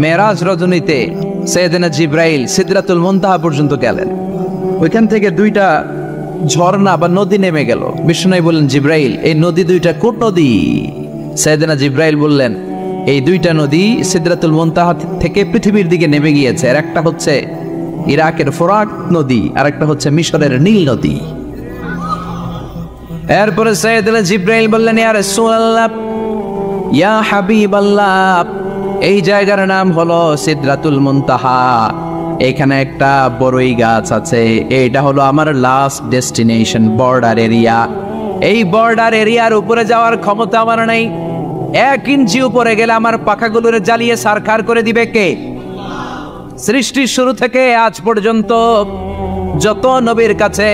মেরাজ রজনীতে সাইয়েদনা জিব্রাইল সিদরাতুল মুনতাহা পর্যন্ত গেলেন। ওইখান থেকে দুইটা ঝর্ণা বা নদী নেমে গেল। বিষ্ণু বললেন, জিব্রাইল, এই নদী দুইটা কোন নদী? সাইয়েদনা জিব্রাইল বললেন, এই দুইটা নদী সিদরাতুল মুনতাহা থেকে পৃথিবীর দিকে নেমে গিয়েছে। আর একটা হচ্ছে ইরাকের ফোরাত নদী, আর একটা হচ্ছে মিশরের নীল নদী। এরপরে সাইয়েদনা জিব্রাইল বললেন, ইয়া রাসূলুল্লাহ, ইয়া হাবিবাল্লাহ, এই জায়গার নাম হলো সিদরাতুল মুনতাহা। এখানে একটা বড়ই গাছ আছে, এটা হলো আমার লাস্ট ডেস্টিনেশন, বর্ডার এরিয়া। এই বর্ডার এরিয়ার উপরে যাওয়ার ক্ষমতা আমার নেই। 1 ইঞ্চি উপরে গেলে আমার পাখাগুলোরে জ্বালিয়ে সারখার করে দিবে কে? সৃষ্টির শুরু থেকে আজ পর্যন্ত যত নবীর কাছে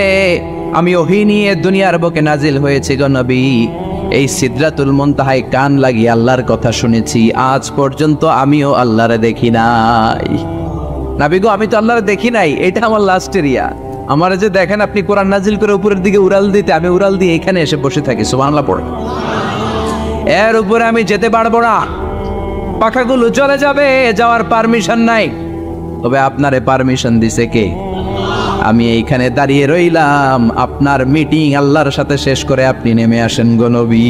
আমি ওহী নিয়ে দুনিয়ার বুকে নাজিল হয়েছি গো নবী, এই সিদরাতুল মুনতাহায় কান লাগিয়ে আল্লাহর কথা শুনেছি। আজ পর্যন্ত আমিও আল্লাহরে দেখি নাই। নবী গো, আমি তো আল্লাহরে দেখি নাই, এটা আমার লাস্ট এরিয়া। আমার যে দেখেন আপনি কোরআন নাজিল করে উপরের দিকে উড়াল দিতে, আমি উড়াল দিয়ে এখানে এসে বসে থাকি। সুবহানাল্লাহ পড়ে। এর উপরে আমি যেতে পারবো না, পাখাগুলো চলে যাবে, যাওয়ার পারমিশন নাই। তবে আপনারে পারমিশন দিছে কে? আমি এইখানে দাঁড়িয়ে রইলাম, আপনার মিটিং আল্লাহর সাথে শেষ করে আপনি নেমে আসেন গো নবী।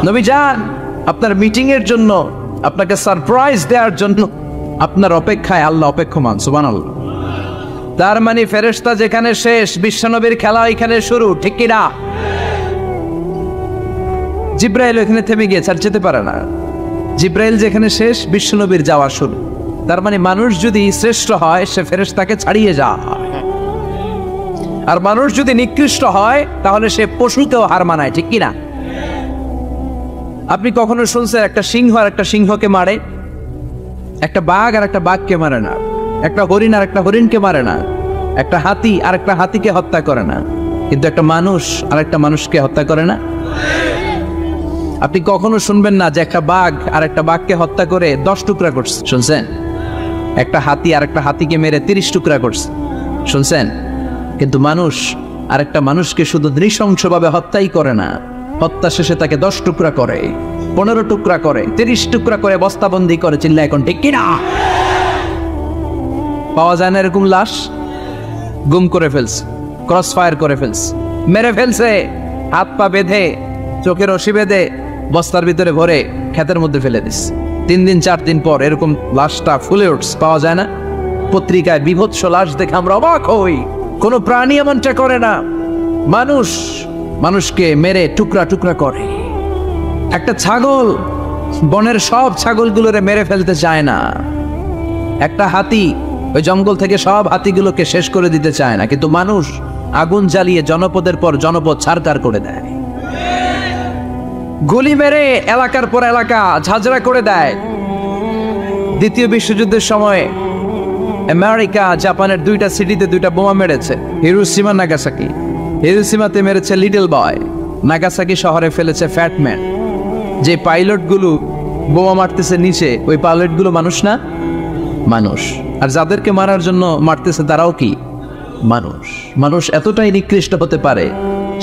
নবী যান, আপনার মিটিং এর জন্য, আপনাকে সারপ্রাইজ দেওয়ার জন্য আপনার অপেক্ষায় আল্লাহ অপেক্ষমান। সুবহানাল্লাহ। তার মানে ফেরেশতা যেখানে শেষ, বিশ্বনবীর খেলা এখানে শুরু, ঠিক কি না? জিব্রাইল এখানে থেমে গিয়েছে, আর যেতে পারে না। জিব্রাইল যেখানে শেষ, বিশ্বনবীর যাওয়া শুরু। তার মানে মানুষ যদি শ্রেষ্ঠ হয়, সে ফেরেশতাকে ছাড়িয়ে যায়। আর মানুষ যদি নিকৃষ্ট হয়, তাহলে সে পশুকেও হার মানায়, ঠিক কি না? আপনি কখনো শুনছেন একটা সিংহ আর একটা সিংহকে মারে? একটা বাঘ আর একটা বাঘকে মারে না। একটা হরিণ আর একটা হরিণকে মারে না। একটা হাতি আর একটা হাতিকে হত্যা করে না। কিন্তু একটা মানুষ আর একটা মানুষকে হত্যা করে না। আপনি কখনো শুনবেন না যে একটা বাঘ আর একটা বাঘকে হত্যা করে 10 টুকরা করছে? শুনছেন? একটা হাতি আর একটা হাতিকে মেরে 30 টুকরা করছে? শুনছেন? কিন্তু মানুষ আর একটা মানুষকে শুধু নৃশংসভাবে হত্যাই করে না, হত্যা শেষে তাকে 10 টুকরা করে, 15 টুকরা করে, 30 টুকরা করে বস্তাবন্দি করে। চিল্লা এখন ঠিক কিনা? পাওয়া যায় না এরকম লাশ? গুম করে ফেলছে, ক্রস ফায়ার করে ফেলছে, মেরে ফেলছে, হাত পা বেঁধে, চোখের রশি বেঁধে বস্তার ভিতরে ভরে ক্ষেতের মধ্যে ফেলে দিস। 3 দিন 4 দিন পর এরকম লাশটা ফুলে উঠছে, পাওয়া যায় না? পত্রিকায় বিভৎস লাশ দেখে আমরা অবাক হই। কোনো প্রাণী এমনটা করে না। মানুষ মানুষকে মেরে টুকরা টুকরা করে। একটা ছাগল বনের সব ছাগলগুলোরে মেরে ফেলতে চায় না। একটা হাতি ওই জঙ্গল থেকে সব হাতিগুলোকে শেষ করে দিতে চায় না। কিন্তু মানুষ আগুন জ্বালিয়ে জনপদের পর জনপদ ছারকার করে দেয়, গুলি মেরে এলাকার পর এলাকা ঝাঁঝরা করে দেয়। দ্বিতীয় বিশ্বযুদ্ধের সময় আমেরিকা জাপানের 2টা সিটিতে 2টা বোমা মেরেছে, হিরোশিমা নাগাসাকি। হিরোশিমাতে মেরেছে লিটল বয়, নাগাসাকি শহরে ফেলেছে ফ্যাটম্যান। যে পাইলটগুলো বোমা মারতেছে নিচে, ওই পাইলটগুলো মানুষ না? মানুষ। আর যাদেরকে মারার জন্য মারতেছে তারাও কি মানুষ? মানুষ এতটাই নিকৃষ্ট হতে পারে,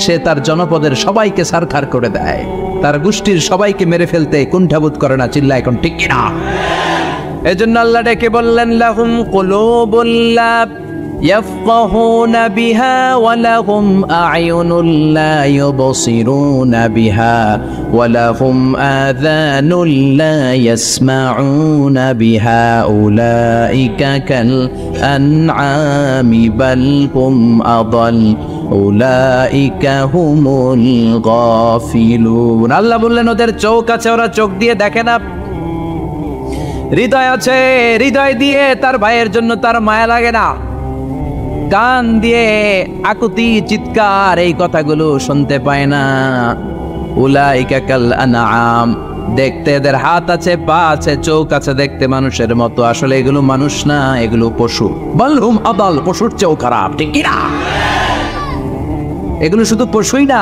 সে তার জনপদের সবাইকে ছারখার করে দেয়, তার গোষ্ঠীর সবাইকে মেরে ফেলতে কুণ্ঠাবোধ করে না। চিল্লা এখন ঠিক কিনা? এজন্য আল্লাহ ডেকে বললেন, লাহুম কুলুবুল লা ইয়াফকাহুনা বিহা ওয়া লাহুম আ'য়ুনুল লা ইউবসিরুনা বিহা ওয়া লাহুম আযানুল লা ইয়াসমাউনা বিহা উলাইকা কাল আনআমি বাল হুম আদাল উলাইকা হুমুল গাফিলুন। আল্লাহ বললেন, ওদের চোখ আছে, ওরা চোখ দিয়ে দেখে না। হৃদয় আছে, হৃদয় দিয়ে তার ভাইয়ের জন্য তার মায়া লাগে না। কান দিয়ে আকুতি চিৎকার এই কথাগুলো শুনতে পায় না। উলাইকা কাল আনআম, দেখতে এদের হাত আছে, পা আছে, চোখ আছে, দেখতে মানুষের মতো, আসলে এগুলো মানুষ না, এগুলো পশু। বালহুম আদাল, পশুর চেয়েও খারাপ, ঠিক কি না? এগুলো শুধু পশুই না,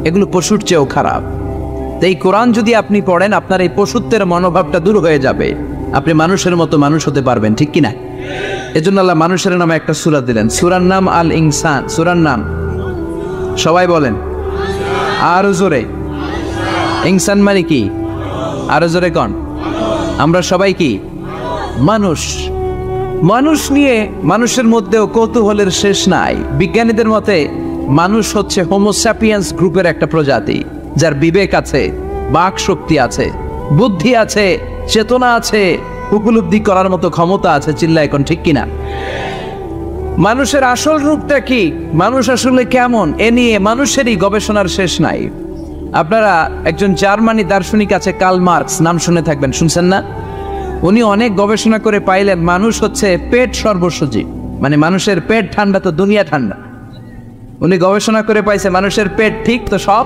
এগুলো পশুর চেয়েও খারাপ। এই কোরআন যদি আপনি পড়েন, আপনার এই পশুত্বের মনোভাবটা দূর হয়ে যাবে, আপনি মানুষের মতো মানুষ হতে পারবেন, ঠিক কিনা? এজন্য আল্লাহ মানুষের নামে একটা সূরা দিলেন, সূরার নাম আল ইনসান। সূরার নাম সবাই বলেন আরো জোরে। ইনসান মানে কি? আরো জোরে কোন? আমরা সবাই কি মানুষ। মানুষ নিয়ে মানুষের মধ্যেও কৌতূহলের শেষ নাই। বিজ্ঞানীদের মতে মানুষ হচ্ছে হোমোস্যাপিয়েন্স গ্রুপের একটা প্রজাতি, যার বিবেক আছে, বাক শক্তি আছে, বুদ্ধি আছে, চেতনা আছে, উপলব্ধি করার মতো ক্ষমতা আছে। চিল্লা এখন ঠিক কিনা? মানুষের আসল রূপটা কি, মানুষ আসলে কেমন, এ নিয়ে মানুষেরই গবেষণার শেষ নাই। আপনারা একজন জার্মানি দার্শনিক আছে কার্ল মার্কস, নাম শুনে থাকবেন, শুনছেন না? উনি অনেক গবেষণা করে পাইলেন মানুষ হচ্ছে পেট সর্বস্ব জীব, মানে মানুষের পেট ঠান্ডা তো দুনিয়া ঠান্ডা। উনি গবেষণা করে পাইছে মানুষের পেট ঠিক তো সব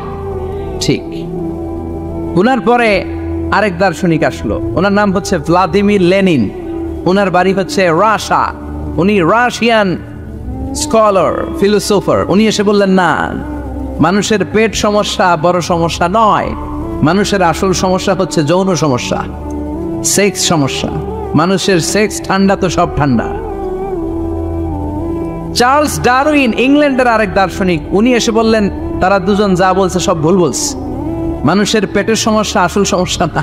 ঠিক। উনার পরে আরেক দার্শনিক আসলো, ওনার নাম হচ্ছে ভ্লাদিমির লেনিন। ওনার বাড়ি হচ্ছে রাশিয়া, উনি রাশিয়ান স্কলার, ফিলোসোফার। উনি এসে বললেন না, মানুষের পেট সমস্যা বড় সমস্যা নয়, মানুষের আসল সমস্যা হচ্ছে যৌন সমস্যা, সেক্স সমস্যা। মানুষের সেক্স ঠান্ডা তো সব ঠান্ডা। চার্লস ডারউইন, ইংল্যান্ডের আরেক দার্শনিক, উনি এসে বললেন তারা দুজন যা বলছে সব ভুল বলছে। মানুষের পেটের সমস্যা আসল সমস্যা না,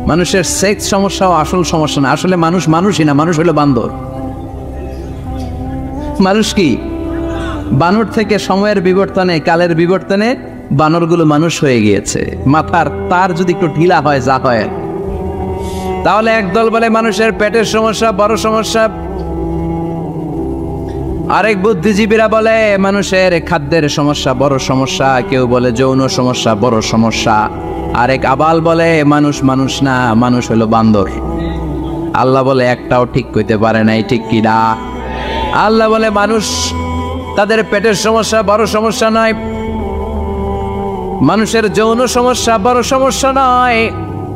মানুষের সেক্স সমস্যাও আসল সমস্যা না। আসলে মানুষ মানুষই না, মানুষ হলো বান্দর। মানুষ কি বানর থেকে সময়ের বিবর্তনে, কালের বিবর্তনে বানরগুলো মানুষ হয়ে গিয়েছে। মাথার তার যদি একটু ঢিলা হয়, যা হয়, তাহলে একদল বলে মানুষের পেটের সমস্যা বড় সমস্যা, আরেক বুদ্ধিজীবীরা বলে মানুষের খাদ্যের সমস্যা বড় সমস্যা, কেউ বলে যৌন সমস্যা বড় সমস্যা, আরেক আবাল বলে মানুষ মানুষ না, মানুষ হলো বান্দর। আল্লাহ বলে একটাও ঠিক কইতে পারে নাই, ঠিক কি না? আল্লাহ বলে মানুষ তাদের পেটের সমস্যা বড় সমস্যা নয়, মানুষের যৌন সমস্যা বড় সমস্যা নয়,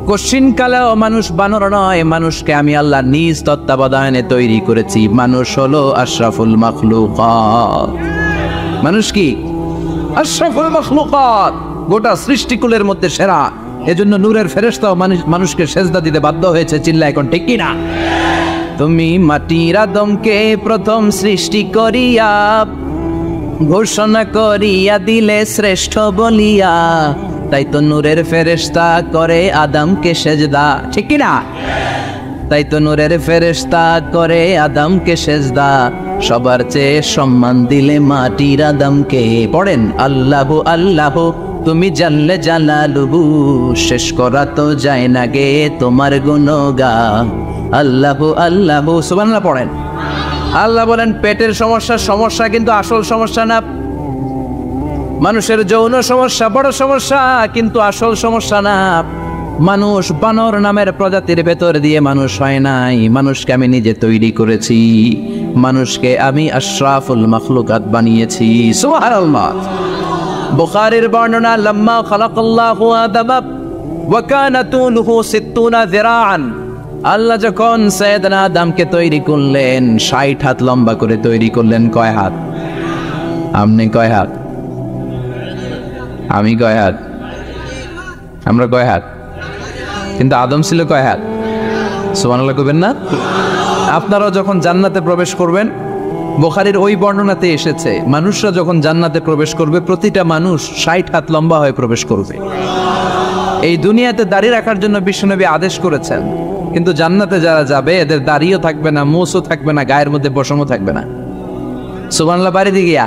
কশিনকালেও মানুষ বানর নয়। মানুষকে আমি আল্লাহ নিজ তত্ত্বাবধানে তৈরি করেছি। মানুষ হলো আশরাফুল মাখলুকাত। মানুষ কি আশরাফুল মাখলুকাত, গোটা সৃষ্টিকুলের মধ্যে সেরা। এজন্য নূরের ফেরেশতাও মানুষকে সেজদা দিতে বাধ্য হয়েছে। চিল্লা এখন ঠিক কি না? তুমি মাটির আদমকে প্রথম সৃষ্টি করিয়া ঘোষণা করিয়া দিলে শ্রেষ্ঠ বলিয়া, তাই তো নূরের ফেরেশতা করে আদমকে সেজদা, ঠিক কি না? তাই তো নূরের ফেরেশতা করে আদমকে সেজদা, সবার চেয়ে সম্মান দিলে মাটির আদমকে। পড়েন আল্লাহু আল্লাহু তুমি জানলে জালালুহু, শেষ করা তো যায় না গে তোমার গুণগান। আল্লাহু আল্লাহু সুবহানাল্লাহ পড়েন। আল্লাহ বলেন পেটের সমস্যা সমস্যা, কিন্তু আসল সমস্যা না। মানুষের যৌন সমস্যা বড় সমস্যা, কিন্তু আসল সমস্যা না। মানুষ বানর নামের প্রজাতির ভেতর দিয়ে মানুষ হয় নাই, মানুষকে আমি নিজে তৈরি করেছি। মানুষকে আমি আশরাফুল মাখলুকাত বানিয়েছি। সুবহানাল্লাহ। বুখারীর বর্ণনা, লাম্মা খালাকাল্লাহু আদম ওয়া কানা তুলুহু 60 যিরাআন। আল্লাহ যখন সাইয়েদনা আদমকে তৈরি করলেন 60 হাত লম্বা করে তৈরি করলেন। কয় হাত? আপনি কয় হাত? আমি কয় হাত? আমরা কয় হাত? কিন্তু আদম ছিল কয় হাত? সুবহানাল্লাহ কইবেন না? আপনারাও যখন জান্নাতে প্রবেশ করবেন, বুখারীর ওই বর্ণনাতে এসেছে মানুষরা যখন জান্নাতে প্রবেশ করবে প্রতিটা মানুষ 60 হাত লম্বা হয়ে প্রবেশ করবে। এই দুনিয়াতে দাড়ি রাখার জন্য বিশ্বনবী আদেশ করেছেন, কিন্তু জান্নাতে যারা যাবে এদের দাড়িও থাকবে না, মোছও থাকবে না, গায়ের মধ্যে পশমও থাকবে না। সুবহানাল্লাহ বাড়ি দিয়ে গিয়া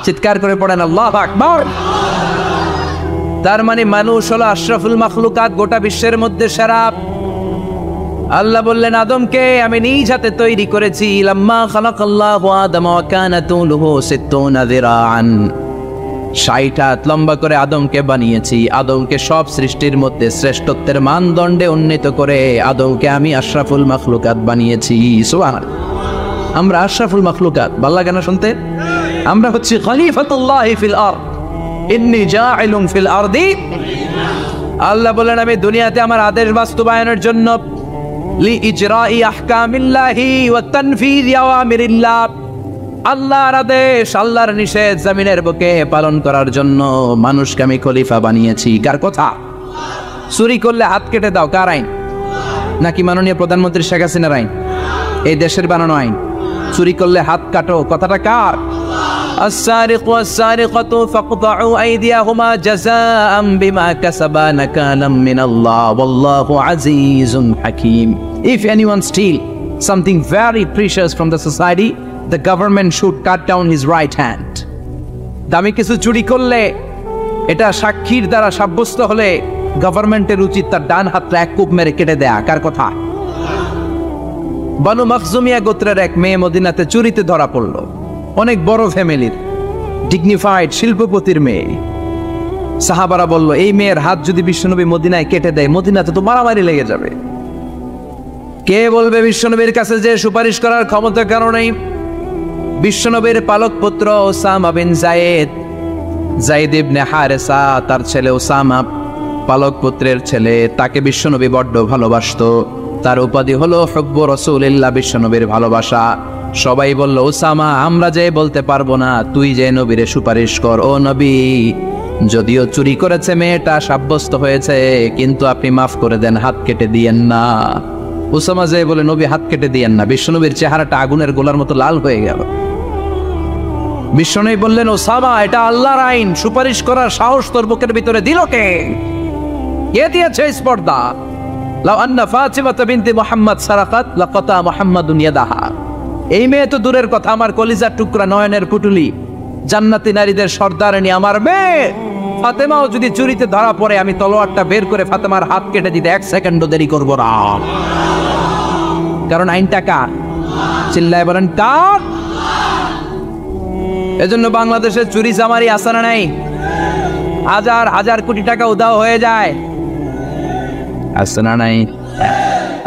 চিৎকার করে পড়েন আল্লাহু আকবার। তার মানে মানুষ হলো আশরাফুল মাখলুকাত, গোটা বিশ্বের মধ্যে সেরা। আল্লাহ বললেন আদমকে আমি নিজ হাতে তৈরি করেছি। লাম্মা খালাকাল্লাহু আদম ওয়া কানা তুলুহু 60 যিরাআন, 60 হাত লম্বা করে আদমকে বানিয়েছি। আদমকে সব সৃষ্টির মধ্যে শ্রেষ্ঠত্বের মানদণ্ডে উন্নীত করে আদমকে আমি আশরাফুল মাখলুকাত বানিয়েছি। সুবহানাল্লাহ। আমরা আশরাফুল মাখলুকাত, ভালো লাগে না শুনতে? আমরা হচ্ছি খলিফাতুল্লাহি ফিল আরদ, ইন্নী জাইলুন ফিল আরদি। আল্লাহ বলেন আমি দুনিয়াতে আমার আদেশ বাস্তবায়নের জন্য লিইজরাই আহকামিল্লাহি ওয়া তানফীযি আওয়ামিরিল্লাহ, আল্লাহর আদেশ আল্লাহর নিষেধ জমিনের বুকে পালন করার জন্য মানুষকে আমি খলিফা বানিয়েছি। কার কথা? চুরি করলে হাত কেটে দাও, কার আইন? নাকি মাননীয় প্রধানমন্ত্রী শেখ হাসিনার আইন? এই দেশের বানানো আইন। চুরি করলে হাত কাটো, কথাটা কার? السارق والسارقة فاقطعوا أيديهما جزاء بما كسبا نكالا من الله والله عزيز حكيم. If anyone steal something very precious from the society, the government should cut down his right hand. দামি কিছু চুরি করলে এটা সাক্ষীর দ্বারা সাব্যস্ত হলে গভর্নমেন্টের উচিত তার ডান হাতটা এক কূপ মেরে কেটে দেয়া। কার কথা? বানু মখজুমিয়া গোত্রের এক মেয়ে মদিনাতে চুরিতে ধরা পড়লো। অনেক বড় ফ্যামিলির, ডিগনিফাইড শিল্পপতির মেয়ে। সাহাবারা বলল, এই মেয়ের হাত যদি বিশ্বনবী মদিনায় কেটে দেয়, মদিনাতে তো মারামারি লেগে যাবে। কে বলবে বিশ্বনবীর কাছে যে সুপারিশ করার ক্ষমতা কারো নেই? বিশ্বনবীর পালক পুত্র ওসামা বিন যায়েদ, যায়েদ ইবনে হারেসা, তার ছেলে ওসামা পালক পুত্রের ছেলে, তাকে বিশ্বনবী বড্ড ভালোবাসতো। তার উপাধি হলো হুব্বু রাসূলিল্লাহ, বিশ্বনবীর ভালোবাসা। সবাই বলল, ওসামা আমরা যে বলতে পারবো না, তুই যে নবীরে সুপারিশ কর। ও নবী, যদিও চুরি করেছে মেয়েটা, সাব্যস্ত হয়েছে, কিন্তু আপনি মাফ করে দেন, হাত কেটে দিয়েন না। ওসামা যে বলে, নবী হাত কেটে দিয়েন না। বিশ্বনবীর চেহারাটা আগুনের গোলার মতো লাল হয়ে গেল। বিশ্বনবী বললেন, ওসামা এটা আল্লাহর আইন, সুপারিশ করার সাহস তোর বুকের ভিতরে দিল কে? কে দিয়েছে স্পর্ধা? লাউ আন্না ফাতিমাতা বিনতে মুহাম্মদ সারাকাত লাকাতা মুহাম্মাদুন ইয়াদাহা। এই মেয়ে তো দূরের কথা, আমার কলিজার টুকরা, নয়নের পুটুলি, জান্নাতি নারীদের সর্দারণী আমার মেয়ে ফাতেমাও যদি চুরিতে ধরা পড়ে, আমি তলোয়ারটা বের করে ফাতেমার হাত কেটে দিতে এক সেকেন্ডও দেরি করব না। কারণ আইনটা কার? চিল্লায় বলেন কার? এজন্য বাংলাদেশে চুরি চামারি আছে না নাই? হাজার হাজার কোটি টাকা উধাও হয়ে যায়, আছে না নাই?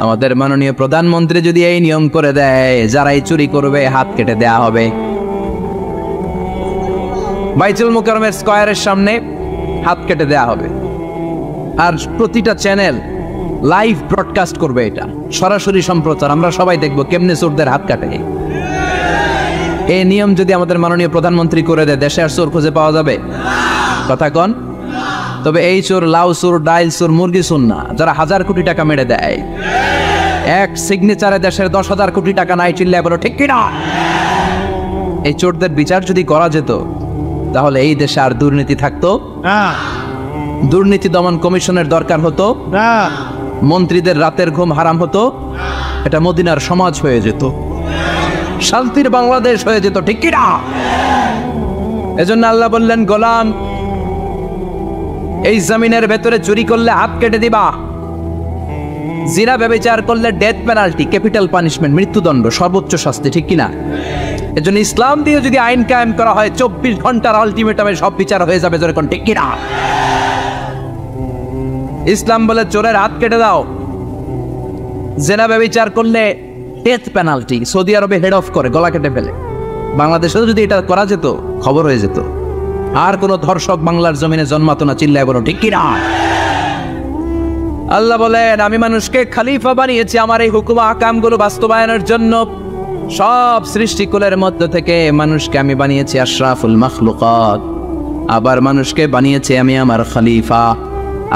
আমাদের মাননীয় প্রধানমন্ত্রী যদি এই নিয়ম করে দেয়, যারাই চুরি করবে হাত কেটে দেয়া হবে। বাইতুল মুকাররমের স্কয়ারের সামনে হাত কেটে দেয়া হবে। আর প্রতিটা চ্যানেল লাইভ ব্রডকাস্ট করবে, এটা সরাসরি সম্প্রচার, আমরা সবাই দেখবো কেমনে চোরদের হাত কাটে। এই নিয়ম যদি আমাদের মাননীয় প্রধানমন্ত্রী করে দেয়, দেশে আর চোর খুঁজে পাওয়া যাবে? কথা কন। তবে এই চোর লাউ চোর, ডাইল চোর, মুরগি চোর না, যারা হাজার কোটি টাকা মেরে দেয়। এক সিগনেচারে দেশের 10,000 কোটি টাকা নাই, চিল্লায় বলো ঠিক কিনা? এই চোরদের বিচার যদি করা যেত, তাহলে এই দেশে আর দুর্নীতি থাকতো না। দুর্নীতি দমন কমিশনের দরকার হতো না। মন্ত্রীদের রাতের ঘুম হারাম হতো। এটা মদিনার সমাজ হয়ে যেত, শান্তির বাংলাদেশ হয়ে যেত, ঠিক কিনা? এজন্য আল্লাহ বললেন, গোলাম এই জমিনের ভেতরে চুরি করলে হাত কেটে দিবা, জিনা ব্যভিচার করলে ডেথ পেনাল্টি, ক্যাপিটাল পানিশমেন্ট, মৃত্যুদণ্ড, সর্বোচ্চ শাস্তি, ঠিক কিনা? এজন্য ইসলাম দিয়ে যদি আইন কায়েম করা হয়, 24 ঘন্টার আলটিমেটামে সব বিচার হয়ে যাবে, যেরকম, ঠিক কিনা? ইসলাম বলে চোরের হাত কেটে দাও। জিনা ব্যভিচার করলে ডেথ পেনাল্টি, সৌদি আরবে হেড অফ করে, গলা কেটে ফেলে। বাংলাদেশেও যদি এটা করা যেত, খবর হয়ে যেত, আর কোন ধর্ষক বাংলার জমিনে জন্মাতো না, চিল্লায় বলো ঠিক কিনা? আল্লাহ বলেন, আমি মানুষকে খলিফা বানিয়েছি আমার এই হুকুম আহকামগুলো বাস্তবায়নের জন্য। সব সৃষ্টিকুলের মধ্য থেকে মানুষকে আমি বানিয়েছি আশরাফুল মাখলুকাত। আবার মানুষকে বানিয়েছি আমি আমার খলিফা।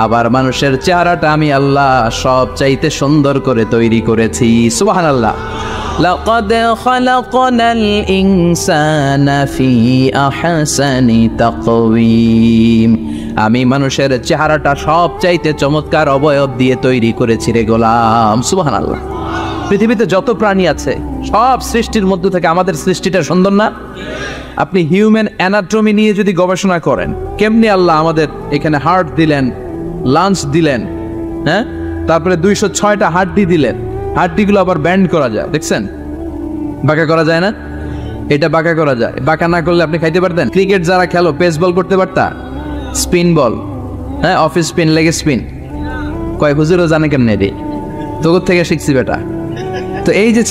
আবার মানুষের চেহারাটা আমি আল্লাহ সব চাইতে সুন্দর করে তৈরি করেছি। সুবহানাল্লাহ। লাকাদ খালাকনাল ইনসানা ফি আহসানি তাকওয়িম। আমি মানুষের চেহারাটা সব চাইতে চমৎকার অবয়ব দিয়ে তৈরি করেছি রে গোলাম। সুবহানাল্লাহ। পৃথিবীতে যত প্রাণী আছে সব সৃষ্টির মধ্য থেকে আমাদের সৃষ্টিটা সুন্দর না? আপনি হিউম্যান অ্যানাটমি নিয়ে যদি গবেষণা করেন, কেমনি আল্লাহ আমাদের এখানে হার্ট দিলেন, লাঞ্চ দিলেন, হ্যাঁ, তারপরে 206টা হাড্ডি দিলেন। হাড্ডিগুলো আবার ব্যান্ড করা যায়, দেখছেন? বাঁকা করা যায় না? এটা বাঁকা করা যায়। বাঁকা না করলে আপনি খাইতে পারতেন? ক্রিকেট যারা খেলো, পেস বল করতে পারতা, স্পিন বল, হ্যাঁ, অফিস স্পিন, লেগে স্পিন, কয় হুজুরও জানে কেমনে রে, তোর থেকে শিখছি বেটা। তো এই যে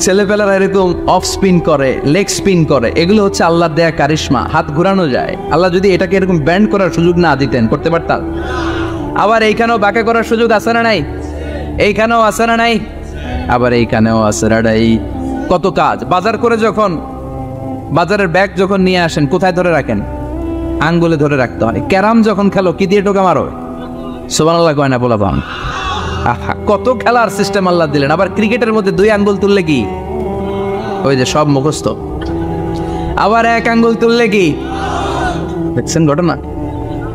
ছেলেপেলারা এরকম অফ স্পিন করে, লেগ স্পিন করে, এগুলো হচ্ছে আল্লাহর দেয়া কারিশমা। হাত ঘোরানো যায়। আল্লাহ যদি এটাকে এরকম ব্যান্ড করার সুযোগ না দিতেন, করতে পারতাম? আবার এইখানেও বাঁকা করার সুযোগ আছে না নাই? এইখানেও আছে না নাই? আবার এইখানেও আছে না নাই? কত কাজ। বাজার করে যখন বাজারের ব্যাগ যখন নিয়ে আসেন, কোথায় ধরে রাখেন? আঙ্গুলে ধরে রাখতে হয়। ক্যারাম যখন খেলো, কি দিয়ে টোকা মারো? সুবহানাল্লাহ কয় না বলাবান? আহা, কত খেলার সিস্টেম আল্লাহ দিলেন। আবার ক্রিকেটের মধ্যে 2 আঙ্গুল তুললে কি ওই যে সব মুখস্থ। আবার এক আঙ্গুল তুললে কি দেখছেন ঘটনা,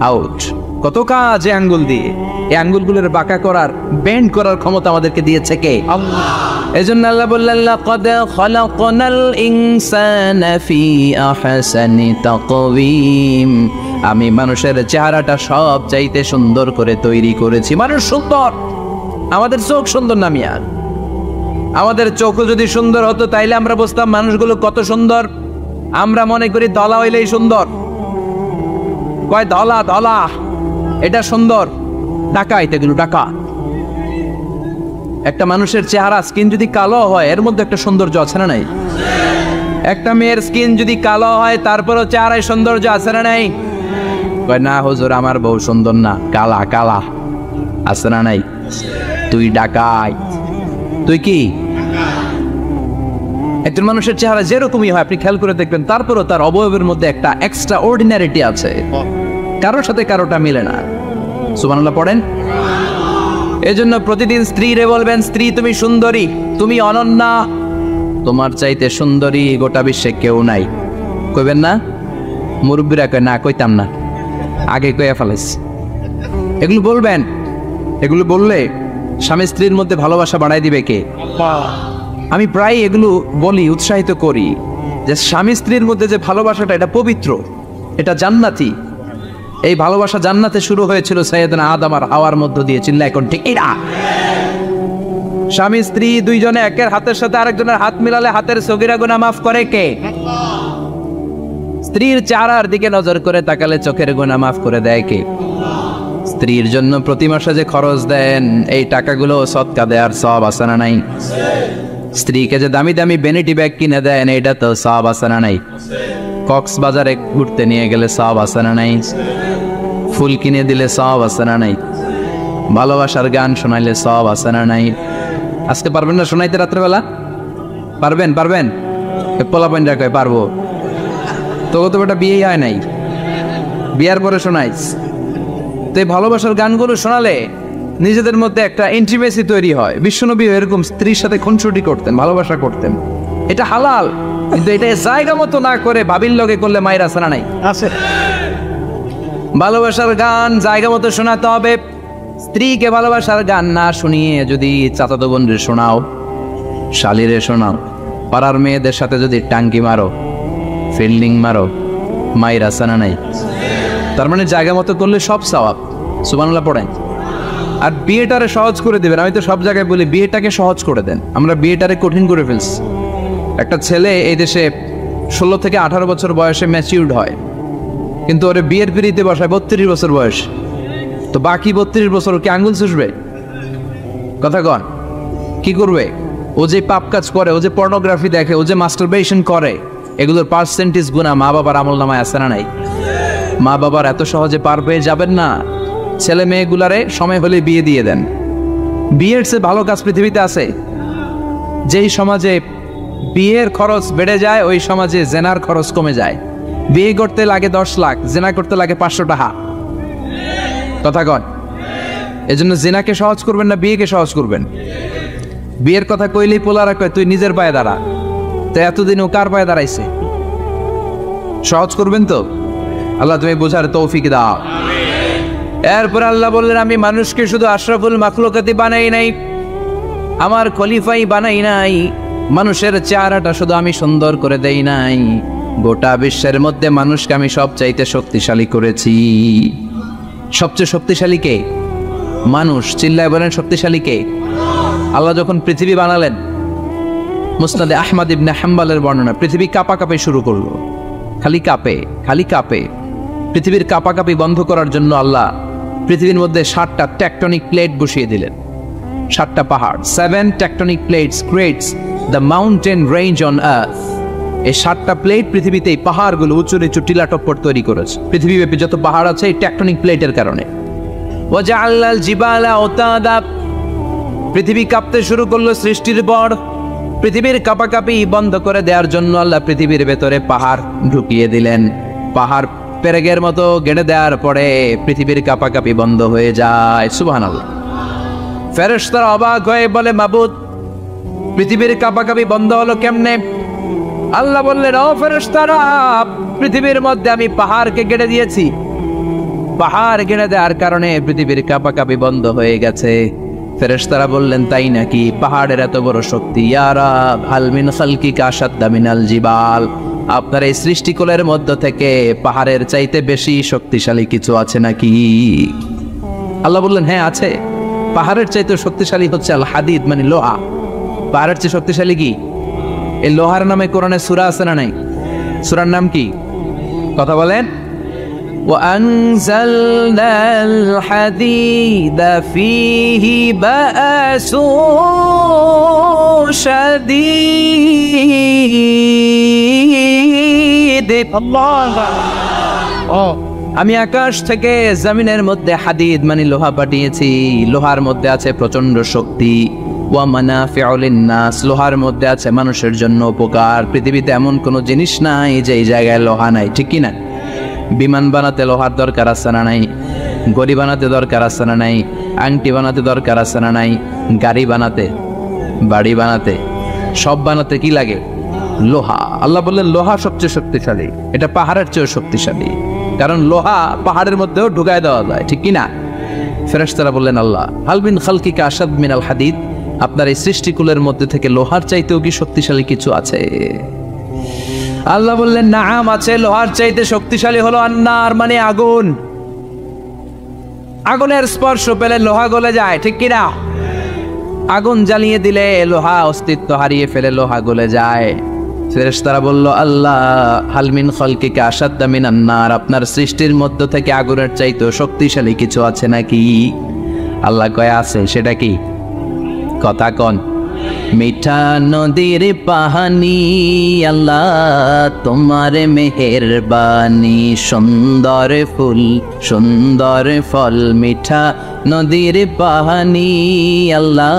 আউট। কত কাজ এই আঙ্গুল দিয়ে। এই আঙ্গুলগুলোর বাঁকা করার, বেন্ড করার ক্ষমতা আমাদেরকে দিয়েছে কে? আল্লাহ। এজন্য আল্লাহ বললেন লাকাদ খালাকনাল ইনসানা ফি আহসানি তাকওয়িম, আমি মানুষের চেহারাটা সব চাইতে সুন্দর করে তৈরি করেছি। মানুষ সুন্দর, আমাদের চোখ সুন্দর না মিয়া? আমাদের চোখ যদি সুন্দর হতো তাইলে আমরা বুঝতাম মানুষগুলো কত সুন্দর। আমরা মনে করি ধলা হইলেই সুন্দর, কয় ধলা ধলা এটা সুন্দর, ডাকাইতে গেল ডাকা। একটা মানুষের চেহারা স্কিন যদি কালো হয় এর মধ্যে একটা সৌন্দর্য আছে না নাই? একটা মেয়ের স্কিন যদি কালো হয় তারপরও চেহারায় সৌন্দর্য আছে না নাই? কয় না হুজুর আমার বউ সুন্দর না, কালা কালা। আছে না নাই? তুই ডাকাই, তুই কি? একজন মানুষের চেহারা যেরকমই হয় আপনি খেয়াল করে দেখবেন তারপরও তার অবয়বের মধ্যে একটা এক্সট্রা অর্ডিনারিটি আছে, কারোর সাথে কারোটা মিলে না। সুবহানাল্লাহ পড়েন। এজন্য প্রতিদিন স্ত্রীরে বলবেন, স্ত্রী তুমি সুন্দরী, তুমি অনন্যা, তোমার চাইতে সুন্দরী গোটা বিশ্বে কেউ নাই। কইবেন না? মুরব্বীরা কয় না, কইতাম না, আগে কইয়া ফেলাইছি। এগুলো বলবেন, এগুলো বললে স্বামী স্ত্রীর মধ্যে ভালোবাসা বাড়াই দিবে কে? আমি প্রায় এগুলো বলি, উৎসাহিত করি যে স্বামী স্ত্রীর মধ্যে যে ভালোবাসাটা এটা পবিত্র, এটা জান্নাতি। এই ভালোবাসা জান্নাতে শুরু হয়েছিল সাইয়েদনা আদম আর হাওয়ার মধ্য দিয়ে। চিল্লা এখন ঠিক না? স্বামী স্ত্রী দুইজনে একের হাতের সাথে আরেকজনের হাত মিলালে হাতের সগীরা গুনাহ মাফ করে কে? স্ত্রীর চেহারার দিকে নজর করে তাকালে চোখের গুনাহ মাফ করে দেয় কে? স্ত্রীর জন্য প্রতি মাসে যে খরচ দেন এই টাকাগুলো সদকা দেওয়ার সওয়াব আছে না নাই? স্ত্রীকে যে দামি দামি ভ্যানিটি ব্যাগ কিনে দেন এটা তো সওয়াব আছে না নাই? কক্সবাজারে ঘুরতে নিয়ে গেলে সওয়াব আছে না নাই? ফুল কিনে দিলে সওয়াব আছে না নাই? ভালোবাসার গান শোনাইলে সওয়াব আছে না নাই? আজকে পারবেন না শোনাইতে রাত্রেবেলা? পারবেন? পারবেন? পোলাপাইন কয় পারবো। তোকে তো বেটা বিয়েই হয় নাই, বিয়ার পরে শোনাইস। তো এই ভালোবাসার গানগুলো শোনালে নিজেদের মধ্যে একটা ইন্টিমেসি তৈরি হয়। বিশ্বনবী এরকম স্ত্রীর সাথে খুনসুটি করতেন, ভালোবাসা করতেন। এটা হালাল, কিন্তু এটা জায়গা মতো না করে ভাবির লগে করলে মায়ের আছে না নাই? আছে। ভালোবাসার গান জায়গা মতো শোনাতে হবে। স্ত্রীকে ভালোবাসার গান না শুনিয়ে যদি চাচাতো বোনরে শোনাও, শালিরে শোনাও, পাড়ার মেয়েদের সাথে যদি টাঙ্কি মারো, ফিল্ডিং মারো, মায়ের আছে না নাই? তার মানে জায়গা মতো করলে সব সওয়াব। সুবহানাল্লাহ পড়েন। আর বিয়েটারে সহজ করে দেবেন। আমি তো সব জায়গায় বলি বিয়েটাকে সহজ করে দেন, আমরা বিয়েটারে কঠিন করে ফেলছি। একটা ছেলে এই দেশে 16 থেকে 18 বছর বয়সে ম্যাচিউরড হয়, কিন্তু ওরে বিয়ের পিড়িতে বসায় 32 বছর বয়স। তো বাকি 32 বছর কি আঙ্গুল চুষবে? কথা কন, কি করবে? ও যে পাপ কাজ করে, ও যে পর্নোগ্রাফি দেখে, ও যে মাস্টারবেশন করে, এগুলোর পার্সেন্টেজ গুণা মা বাবার আমল নামায় আছে না নাই? মা বাবার এত সহজে পার পেয়ে যাবেন না। ছেলে মেয়েগুলারে সময় হলে বিয়ে দিয়ে দেন। বিয়ের চেয়ে ভালো কাজ পৃথিবীতে আছে? যেই সমাজে বিয়ের খরচ বেড়ে যায় ওই সমাজে জেনার খরচ কমে যায়। বিয়ে করতে লাগে 10 লাখ, জেনা করতে লাগে 500 টাকা। কথা কন। এজন্য জেনাকে সহজ করবেন না বিয়েকে সহজ করবেন? বিয়ের কথা কইলেই পোলারা কয় তুই নিজের পায়ে দাঁড়া। তো এতদিন ও কার পায়ে দাঁড়াইছে? সহজ করবেন তো? আল্লাহ তুমি বোঝার তৌফিক দাও। এরপর আল্লাহ বললেন আমি মানুষকে শুধু আশরাফুল মাখলুকাতি বানাই নাই, আমার খলিফাই বানাই নাই। মানুষের চেহারাটা শুধু আমি সুন্দর করে দেই নাই, গোটা বিশ্বের মধ্যে মানুষকে আমি সবচাইতে শক্তিশালী করেছি। সবচেয়ে শক্তিশালী কে? মানুষ। চিল্লায় বলেন শক্তিশালী কে? আল্লাহ যখন পৃথিবী বানালেন, মুসনাদে আহমদ ইবনে হাম্বলের বর্ণনা, পৃথিবী কাঁপাকাঁপি শুরু করলো। খালি কাঁপে, খালি কাঁপে। পৃথিবীর কাঁপাকাঁপি বন্ধ করার জন্য আল্লাহ পৃথিবীর মধ্যে 7টা টেকটনিক প্লেট বসিয়ে দিলেন। 7টা পাহাড়। 7 tectonic plates creates the mountain range on earth. এই 7টা প্লেট পৃথিবীতে এই পাহাড়গুলো উঁচু নিচু টিলা টপ্পর তৈরি করেছে। পৃথিবীব্যাপী যত পাহাড় আছে এই টেকটনিক প্লেটের কারণে। ওয়াজআলাল জিবালা আওতাদা, পৃথিবী কাঁপতে শুরু করলো সৃষ্টির পর। পৃথিবীর কাঁপাকাঁপি বন্ধ করে দেওয়ার জন্য আল্লাহ পৃথিবীর ভেতরে পাহাড় ঢুকিয়ে দিলেন। পাহাড় পেরেকের মতো গেড়ে দেওয়ার পরে পৃথিবীর কাঁপাকাঁপি বন্ধ হয়ে যায়। সুবহানাল্লাহ। ফেরেশতারা অবাক হয়ে বলে মাবুদ, পৃথিবীর কাঁপাকাঁপি বন্ধ হলো কেমনে? আল্লাহ বললেন, ও ফেরেশতারা, পৃথিবীর মধ্যে আমি পাহাড়কে কেটে দিয়েছি। পাহাড় কেটে দেওয়ার কারণে পৃথিবীর কাঁপাকাঁপি বন্ধ হয়ে গেছে। ফেরেশতারা বললেন, তাই নাকি? পাহাড়ের এত বড় শক্তি। ইয়া রাব, হাল মিন খালকিকা আশাদ্দা মিনাল জিবাল, আপনার এই সৃষ্টিকুলের মধ্য থেকে পাহাড়ের চাইতে বেশি শক্তিশালী কিছু আছে নাকি? আল্লাহ বললেন, হ্যাঁ আছে। পাহাড়ের চাইতে শক্তিশালী হচ্ছে আল হাদিদ, মানে লোহা। পাহাড়ের চেয়ে শক্তিশালী কি? এই লোহার নামে কোরআনে সূরা আছে না নাই? সূরার নাম কি? কথা বলেন। وأنزلنا الحديد فيه بأس شديد الله আমি আকাশ থেকে জমিনের মধ্যে হাদিদ মানে লোহা পাঠিয়েছি। লোহার মধ্যে আছে প্রচন্ড শক্তি। ওয়া মানাফিউ লিন-নাস, লোহার মধ্যে আছে মানুষের জন্য উপকার। পৃথিবীতে এমন কোনো জিনিস নাই যে এই জায়গায় লোহা নাই, ঠিক কি না? বিমান বানাতে লোহার দরকার আছে না নাই? গড়ি বানাতে দরকার আছে না নাই? আংটি বানাতে দরকার আছে না নাই? গাড়ি বানাতে, বাড়ি বানাতে, সব বানাতে কি লাগে? লোহা। আল্লাহ বললেন লোহা সবচেয়ে শক্তিশালী। এটা পাহাড়ের চেয়েও শক্তিশালী, কারণ লোহা পাহাড়ের মধ্যেও ঢুকায় দেওয়া যায়, ঠিক কি না? ফেরেশতারা বললেন, আল্লাহ হাল মিন খালকিকা আশাদ মিনাল হাদিদ, আপনার এই সৃষ্টিকুলের মধ্যে থেকে লোহার চাইতেও কি শক্তিশালী কিছু আছে? আল্লাহ বললেন, নাআম আছে। লোহার চাইতে শক্তিশালী হলো আন্নার, মানে আগুন। আগুনের স্পর্শ পেলে লোহা গলে যায়, ঠিক কি না? আগুন জ্বালিয়ে দিলে লোহা অস্তিত্ব হারিয়ে ফেলে, লোহা গলে যায়। ফেরেশতারা বলল, আল্লাহ হাল মিন খালকিকা আশাদ্দা মিনান নার, আপনার সৃষ্টির মধ্য থেকে আগুনের চাইতেও শক্তিশালী কিছু আছে নাকি? আল্লাহ কয় আছে। সেটা কি? কথা কন। মিঠা নদীর পাহানি, আল্লাহ তোমার মেহেরবানি, সুন্দর ফুল সুন্দর ফল, মিঠা নদীর পাহানি, আল্লাহ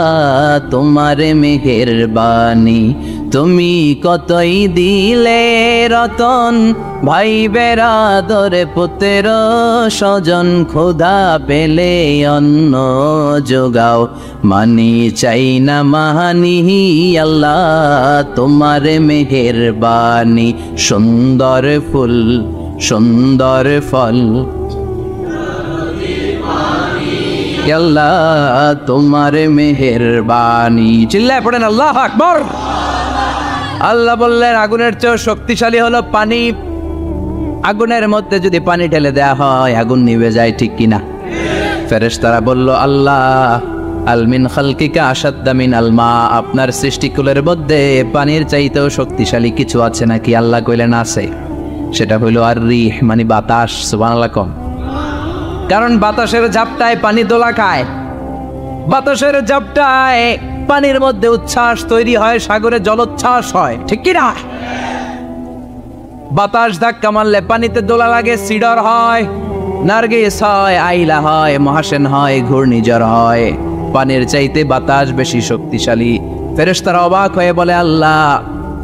তোমার মেহেরবানি। তুমি কতই দিলে রতন, ভাই বেরাদর পুত্র স্বজন, ক্ষুধা পেলে অন্ন যোগাও, মানি চাই না মাহানি, আল্লাহ তোমার মেহেরবানি, সুন্দর ফুল সুন্দর ফল, আল্লাহ তোমার মেহেরবানি। চিল্লায় পড়েন আল্লাহু আকবার। আল্লাহ বললেন, আগুনের চেয়ে শক্তিশালী হলো পানি। আগুনের মধ্যে যদি পানি ঢেলে দেয়া হয় আগুন নিভে যায়, ঠিক কিনা? ফেরেশতারা বলল, আল্লাহ আল মিন খালকিকা আশাদ্দা মিনাল মা, আপনার সৃষ্টিকুলের মধ্যে পানির চাইতেও শক্তিশালী কিছু আছে নাকি? আল্লাহ কইলেন আছে। সেটা হইল আর রিহ, মানে বাতাস। সুবহানাল্লাহ কম। কারণ বাতাসের ঝাপটায় পানি দোলা খায়, বাতাসের ঝাপটায় পানির মধ্যে উচ্ছ্বাস তৈরি হয়, সাগরে জলোচ্ছ্বাস হয়, ঠিক কি না? বাতাস ধাক্কা মারলে পানিতে দোলা লাগে, সিডর হয়, নার্গিস হয়, আইলা হয়, মহাসেন হয়, ঘূর্ণিঝড় হয়। পানির চাইতে বাতাস বেশি শক্তিশালী। ফেরেশতারা অবাক হয়ে বলে, আল্লাহ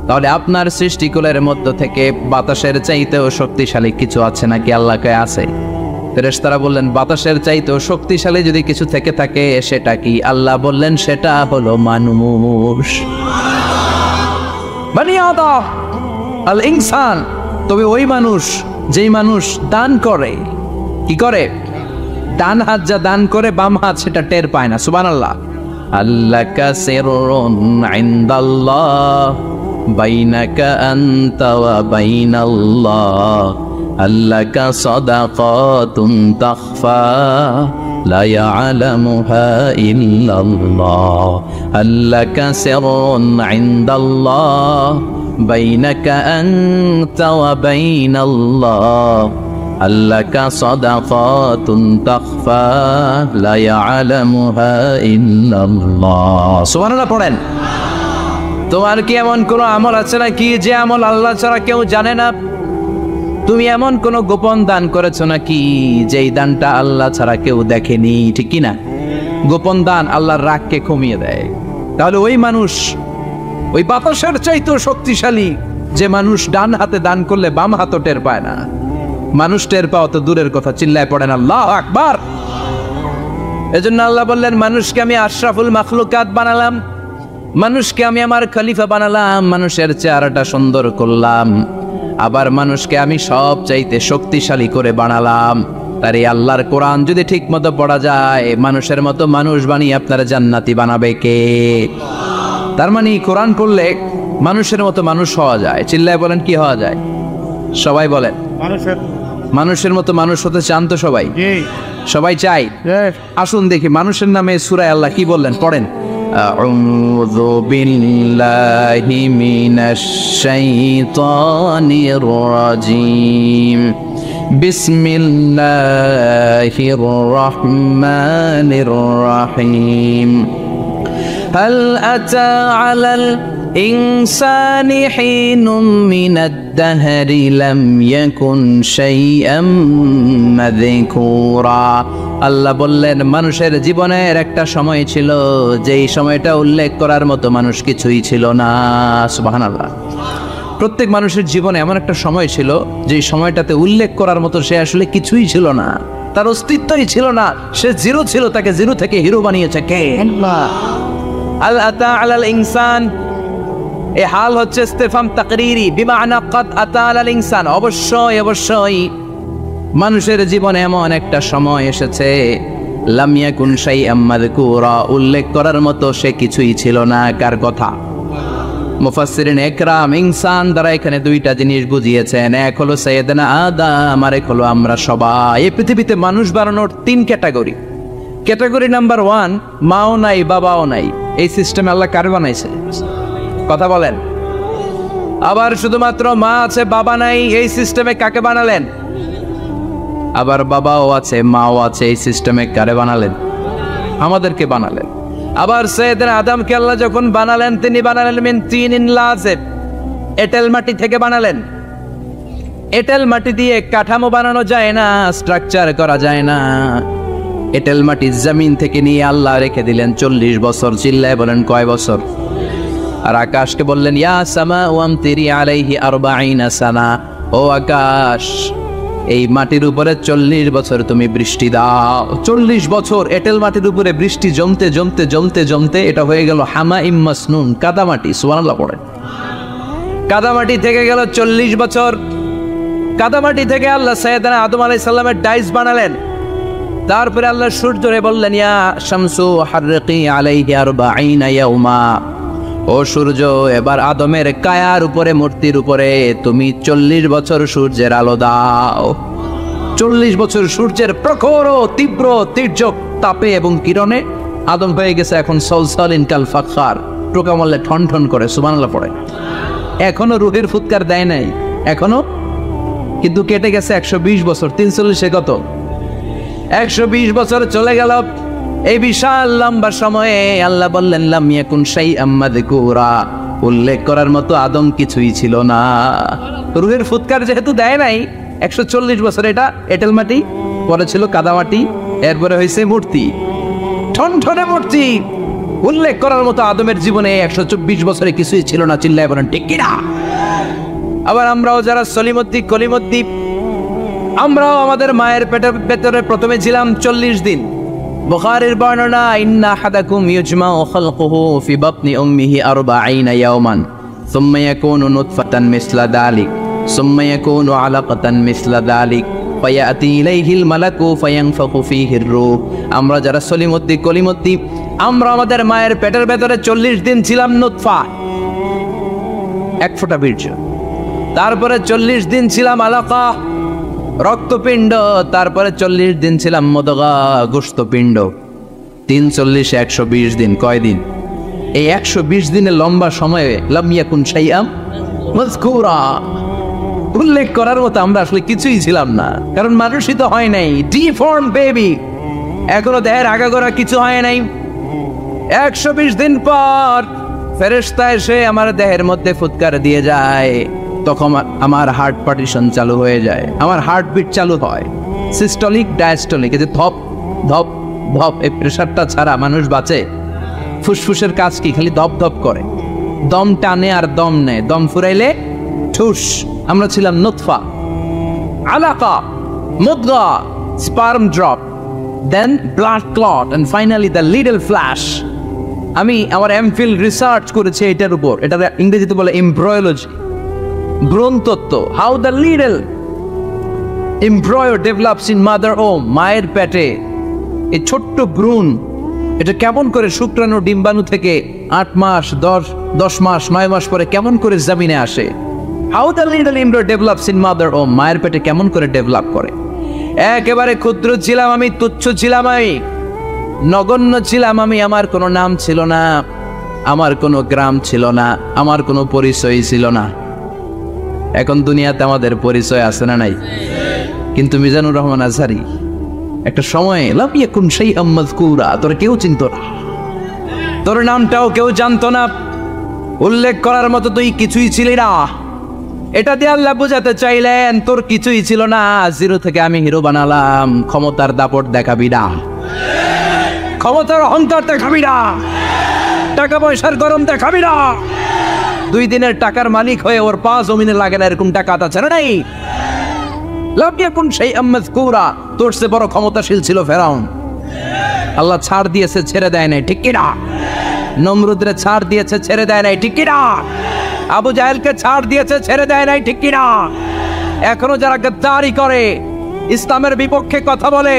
তাহলে আপনার সৃষ্টিকুলের মধ্য থেকে বাতাসের চাইতেও শক্তিশালী কিছু আছে নাকি? আল্লাহ কয় আছে। ফেরেশতারা বললেন, বাতাসের চাইতেও শক্তিশালী যদি কিছু থেকে থাকে সেটা কি? আল্লাহ বললেন, সেটা হলো মানুষ, বানি আদম আল ইনসান। তবে ওই মানুষ যেই মানুষ দান করে, কি করে? ডান হাত যা দান করে বাম হাত সেটা টের পায় না। সুবহানাল্লাহ। আল্লাকা সিররুন ইনদাল্লাহ বাইনাকা আনতা ওয়া বাইনাল্লাহ, আল্লাকা সাদাকাতুন তাখফা লা ইয়ালামুহা ইল্লাল্লাহ, আল্লাকা সিররুন ইনদাল্লাহ বাইনাকা আনতা ওয়া বাইনাল্লাহ, আল্লাকা সাদাকাতুন তাখফা লা ইয়ালামুহা ইল্লাল্লাহ। সুবহানাল্লাহ পড়েন। তোমার কি এমন কোন আমল আছে নাকি যে আমল আল্লাহ ছাড়া কেউ জানে না? তুমি এমন কোন গোপন দান করেছো নাকি যেই দানটা আল্লাহ ছাড়া কেউ দেখেনি, ঠিক কি না? গোপন দান আল্লাহর রাগকে কমিয়ে দেয়। তাহলে ওই মানুষ ওই বাতাসের চাইতেও শক্তিশালী, যে মানুষ ডান হাতে দান করলে বাম হাতও টের পায় না। মানুষ টের পাওয়া তো দূরের কথা, চিল্লায় পড়েন আল্লাহু আকবার। এজন্য আল্লাহ বললেন, মানুষকে আমি আশরাফুল মাখলুকাত বানালাম। মানুষকে আমি আমার খলিফা বানালাম, মানুষের চেহারাটা সুন্দর করলাম, আবার মানুষকে আমি সব চাইতে শক্তিশালী করে বানালাম। তার এই আল্লাহর কোরআন যদি ঠিক মতো পড়া যায়, মানুষের মতো মানুষ বানিয়ে আপনারা জান্নাতি বানাবে কে? তার মানে কোরআন পড়লে মানুষের মতো মানুষ হওয়া যায়। চিল্লায় বলেন, কি হওয়া যায়? সবাই বলেন। মানুষের মতো মানুষ হতে চান তো সবাই? সবাই চাই। আসুন দেখি মানুষের নামে সূরায় আল্লাহ কি বললেন, পড়েন। আউযু বিল্লাহি মিনাশ শাইতানির রাজিম। বিসমিল্লাহির রহমানির রহিম। হাল আতা আলাল الإنسان حين من الدهر لم يكن شيئا مذكورا। আল্লাহ বললেন মানুষের জীবনের একটা সময় ছিল যেই সময়টা উল্লেখ করার মতো মানুষ কিছুই ছিল না। সুবহানাল্লাহ। প্রত্যেক মানুষের জীবনে এমন একটা সময় ছিল যেই সময়টাতে উল্লেখ করার মতো সে আসলে কিছুই ছিল না, তার অস্তিত্বই ছিল না, সে জিরো ছিল, তাকে জিরো থেকে হিরো বানিয়েছে কে? আল্লাহ। আল আতা আলাল ইনসান, এই হাল হচ্ছে ইস্তেফাম তাকরিরি, বিমানা কাদ আতা আলাল ইনসান। অবশ্যই অবশ্যই মানুষের জীবনে এমন একটা সময় এসেছে, লাম ইয়াকুন শাইআম মাযকুরা, উল্লেখ করার মতো সে কিছুই ছিল না। কার কথা? মুফাসসিরিন একরাম ইনসান দ্বারা এখানে দুইটা জিনিস বুঝিয়েছেন। এক হলো সাইয়েদনা আদম, আর এক হলো আমরা সবাই। এই পৃথিবীতে মানুষ বানানোর তিন ক্যাটাগরি। ক্যাটাগরি নাম্বার 1, মাও নাই বাবাও নাই। এই সিস্টেম আল্লাহ কার বানাইছে? কথা বলেন। আবার শুধুমাত্র মা আছে বাবা নাই, এই সিস্টেমে কাকে বানালেন? আবার বাবাও আছে মাও আছে, এই সিস্টেমে কারে বানালেন? আমাদেরকে বানালেন। আবার সাইয়েদনা আদমকে আল্লাহ যখন বানালেন, তিনি বানালেন মিন তিনিন লাযিব, এঁটেল মাটি থেকে বানালেন। এঁটেল মাটি দিয়ে কাঠামো বানানো যায় না, স্ট্রাকচার করা যায় না। এঁটেল মাটি জমিন থেকে নিয়ে আল্লাহ রেখে দিলেন 40 বছর। চিল্লায় বলেন কয় বছর? আর আকাশকে বললেন ইয়া সামা ওয়ামতিরি আলাইহি 40 সানা, ও আকাশ এই মাটির উপরে 40 বছর তুমি বৃষ্টি দাও। 40 বছর এঁটেল মাটির উপরে বৃষ্টি জমতে জমতে জমতে জমতে এটা হয়ে গেল হামাইম মাসনুন, কাদামাটি। সুবহানাল্লাহ পড়েন। কাদামাটি থেকে গেল 40 বছর। কাদামাটি থেকে আল্লাহ সাইয়েদনা আদম আলাইহিস সালামের ডাইস বানালেন। তারপরে আল্লাহ সূর্যরে বললেন ইয়া শামসু হাররিকি আলাইহি 40 ইয়াউমা, ও সূর্য এবার আদমের কায়ার উপরে, মূর্তির উপরে তুমি 40 বছর সূর্যের আলো দাও। 40 বছর সূর্যের প্রখর ও তীব্র তির্যক তাপে এবং কিরণে আদম হয়ে গেছে এখন সলসলিন কাল ফাখার, টোকা মারলে ঠন ঠন করে। সুবহানাল্লাহ পড়ে। এখনো রুহের ফুৎকার দেয় নাই এখনো, কিন্তু কেটে গেছে 120 বছর। 340 কত? 120 বছর চলে গেল। এই বিশাল লম্বা সময়ে আল্লাহ বললেন লাম ইয়াকুন শাইআম মাযকুরা, উল্লেখ করার মতো আদম কিছুই ছিল না। রুহের ফুৎকার যেহেতু দেয় নাই 140 বছর, এটা এঁটেল মাটি, পরে ছিল কাদামাটি, এরপরে হয়েছে মূর্তি, ঠনঠনে মূর্তি। উল্লেখ করার মতো আদমের জীবনে 124 বছরে কিছুই ছিল না। চিল্লায় বলেন ঠিক কিনা? আবার আমরাও যারা সলিমুদ্দি কলিমুদ্দি, আমরাও আমাদের মায়ের পেটের ভেতরে প্রথমে ছিলাম 40 দিন। বুখারীর বর্ণনা ইন্না আহাদাকুম ইউজমাউ খালকুহু ফি বাতনি উম্মিহি 40 ইয়াওমান সুম্মা ইয়াকুনু নুতফাতান মিসলা যালিক সুম্মা ইয়াকুনু আলাকাতান মিসলা যালিক ফায়াতি ইলাইহিল মালাকু ফায়ানফাখু ফীহির রূহ। আমরা যারা সলিমুদ্দি কলিমুদ্দি, আমরা আমাদের মায়ের পেটের ভেতরে 40 দিন ছিলাম নুতফা, এক ফোঁটা বীর্য। তারপরে 40 দিন ছিলাম আলাকা, রক্তপিণ্ড। তারপরে 40 দিন ছিলাম মুদগা, গোশতপিণ্ড। 340 120 দিন। কয় দিন? এই 120 দিনের লম্বা সময়ে লাম ইয়াকুন শাইআম মাযকুরা, উল্লেখ করার মতো আমরা আসলে কিছুই ছিলাম না, কারণ মানুষই তো হয় নাই। ডিফর্ম বেবি, এখনো দেহের আগাগোড়া কিছু হয় নাই। 120 দিন পর ফেরেশতা এসে আমার দেহের মধ্যে ফুৎকার দিয়ে যায়, তখন আমার হার্ট পার্টিশন চালু হয়ে যায়, আমার হার্টবিট চালু হয়, সিস্টলিক ডায়াস্টলিক। এই যে ধপ ধপ ধপ, এই প্রেশারটা ছাড়া মানুষ বাঁচে? ফুসফুসের কাজ কি? খালি ধপ ধপ করে, দম টানে আর দম নেয়, দম ফুরাইলে ঠুস। আমরা ছিলাম নুতফা, আলাকা, মুদগা, sperm drop, then blood clot, and finally the little flesh. আমি আমার এমফিল রিসার্চ করেছি এটার উপর, এটা ইংরেজিতে বলে এমব্রয়োলজি, ভ্রূণতত্ত্ব। How the little embryo develops in mother womb, মায়ের পেটে এই ছোট্ট ভ্রূণ এটা কেমন করে শুক্রাণু ডিম্বাণু থেকে 8 মাস 10 মাস 9 মাস পরে কেমন করে জমিনে আসে। How the little embryo develops in mother womb, মায়ের পেটে কেমন করে ডেভেলপ করে। একেবারে ক্ষুদ্র ছিলাম আমি, তুচ্ছ ছিলাম আমি, নগণ্য ছিলাম আমি। আমার কোনো নাম ছিল না, আমার কোনো গ্রাম ছিল না, আমার কোনো পরিচয় ছিল না। এখন দুনিয়াতে আমাদের পরিচয় আছে না নাই? কিন্তু মিজানুর রহমান আজহারী একটা সময় লাম ইয়াকুন শাইআম মাযকুরা, তোর কেউ চিনতো না, তোর নামটাও কেউ জানতো না, উল্লেখ করার মতো তুই কিছুই ছিলি না। এটা দিয়ে আল্লাহ বোঝাতে চাইলেন তোর কিছুই ছিল না, জিরো থেকে আমি হিরো বানালাম। ক্ষমতার দাপট দেখাবি না, ক্ষমতার অহংকার দেখাবি না, টাকা পয়সার গরম দেখাবি না। 2 দিনের টাকার মালিক হয়ে ওর পা জমিনে লাগে না, এরকম টাকা আছে না নাই? লাম ইয়াকুন শাইআম মাযকুরা, তোর চেয়ে বড় ক্ষমতাশীল ছিল ফেরাউন। আল্লাহ ছাড় দিয়েছে, ছেড়ে দেয় নাই, ঠিক কি না? নমরুদরে ছাড় দিয়েছে, ছেড়ে দেয় নাই, ঠিক কি না? আবু জাহেলকে ছাড় দিয়েছে, ছেড়ে দেয় নাই, ঠিক কি না? এখনো যারা গদ্দারি করে, ইসলামের বিপক্ষে কথা বলে,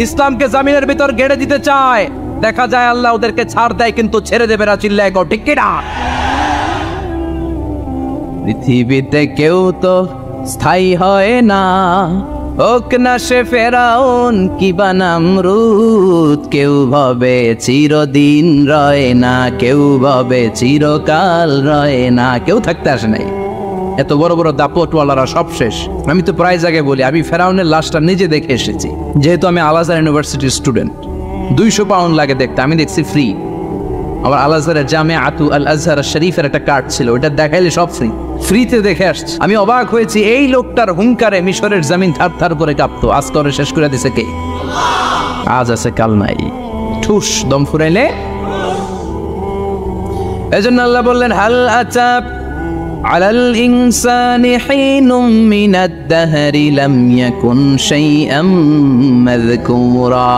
ইসলামকে জামিনের ভিতর গেড়ে দিতে চায়, দেখা যায় আল্লাহ ওদেরকে ছাড় দেয় কিন্তু ছেড়ে দেবে না। চিল্লায় কও ঠিক কি না? পৃথিবীতে কেউ তো স্থায়ী হয় না, হোক না সে ফেরাউন কিবা নমরুদ। কেউ ভাবে চিরদিন রয় না, কেউ ভাবে চিরকাল রয় না। কেউ থাকতে আসে নাই, এত বড় বড় দাপটওয়ালারা সব শেষ। আমি তো প্রায় জায়গায় বলি আমি ফেরাউনের লাশটা নিজে দেখে এসেছি, যেহেতু আমি আল আজহার ইউনিভার্সিটির স্টুডেন্ট। 200 পাউন্ড লাগে দেখতে, আমি দেখছি ফ্রি। আমার আল আজহারের জামিআতু আল আজহার শরীফের একটা কার্ড ছিল, ওটা দেখাইলে সব ফ্রি, ফ্রিতে দেখে আসছি। আমি অবাক হয়েছি, এই লোকটার হুঙ্কারে মিশরের জমিন থার থার করে কাঁপতো। আজ করে শেষ করে দিছে কে? আজ আছে কাল নাই, ঠুস দম ফুরাইলে। এজন্য আল্লাহ বললেন হাল আতা আলাল ইনসানি হিনুম মিনাদ দাহরি লাম ইয়াকুন শাইআম মাযকুরা।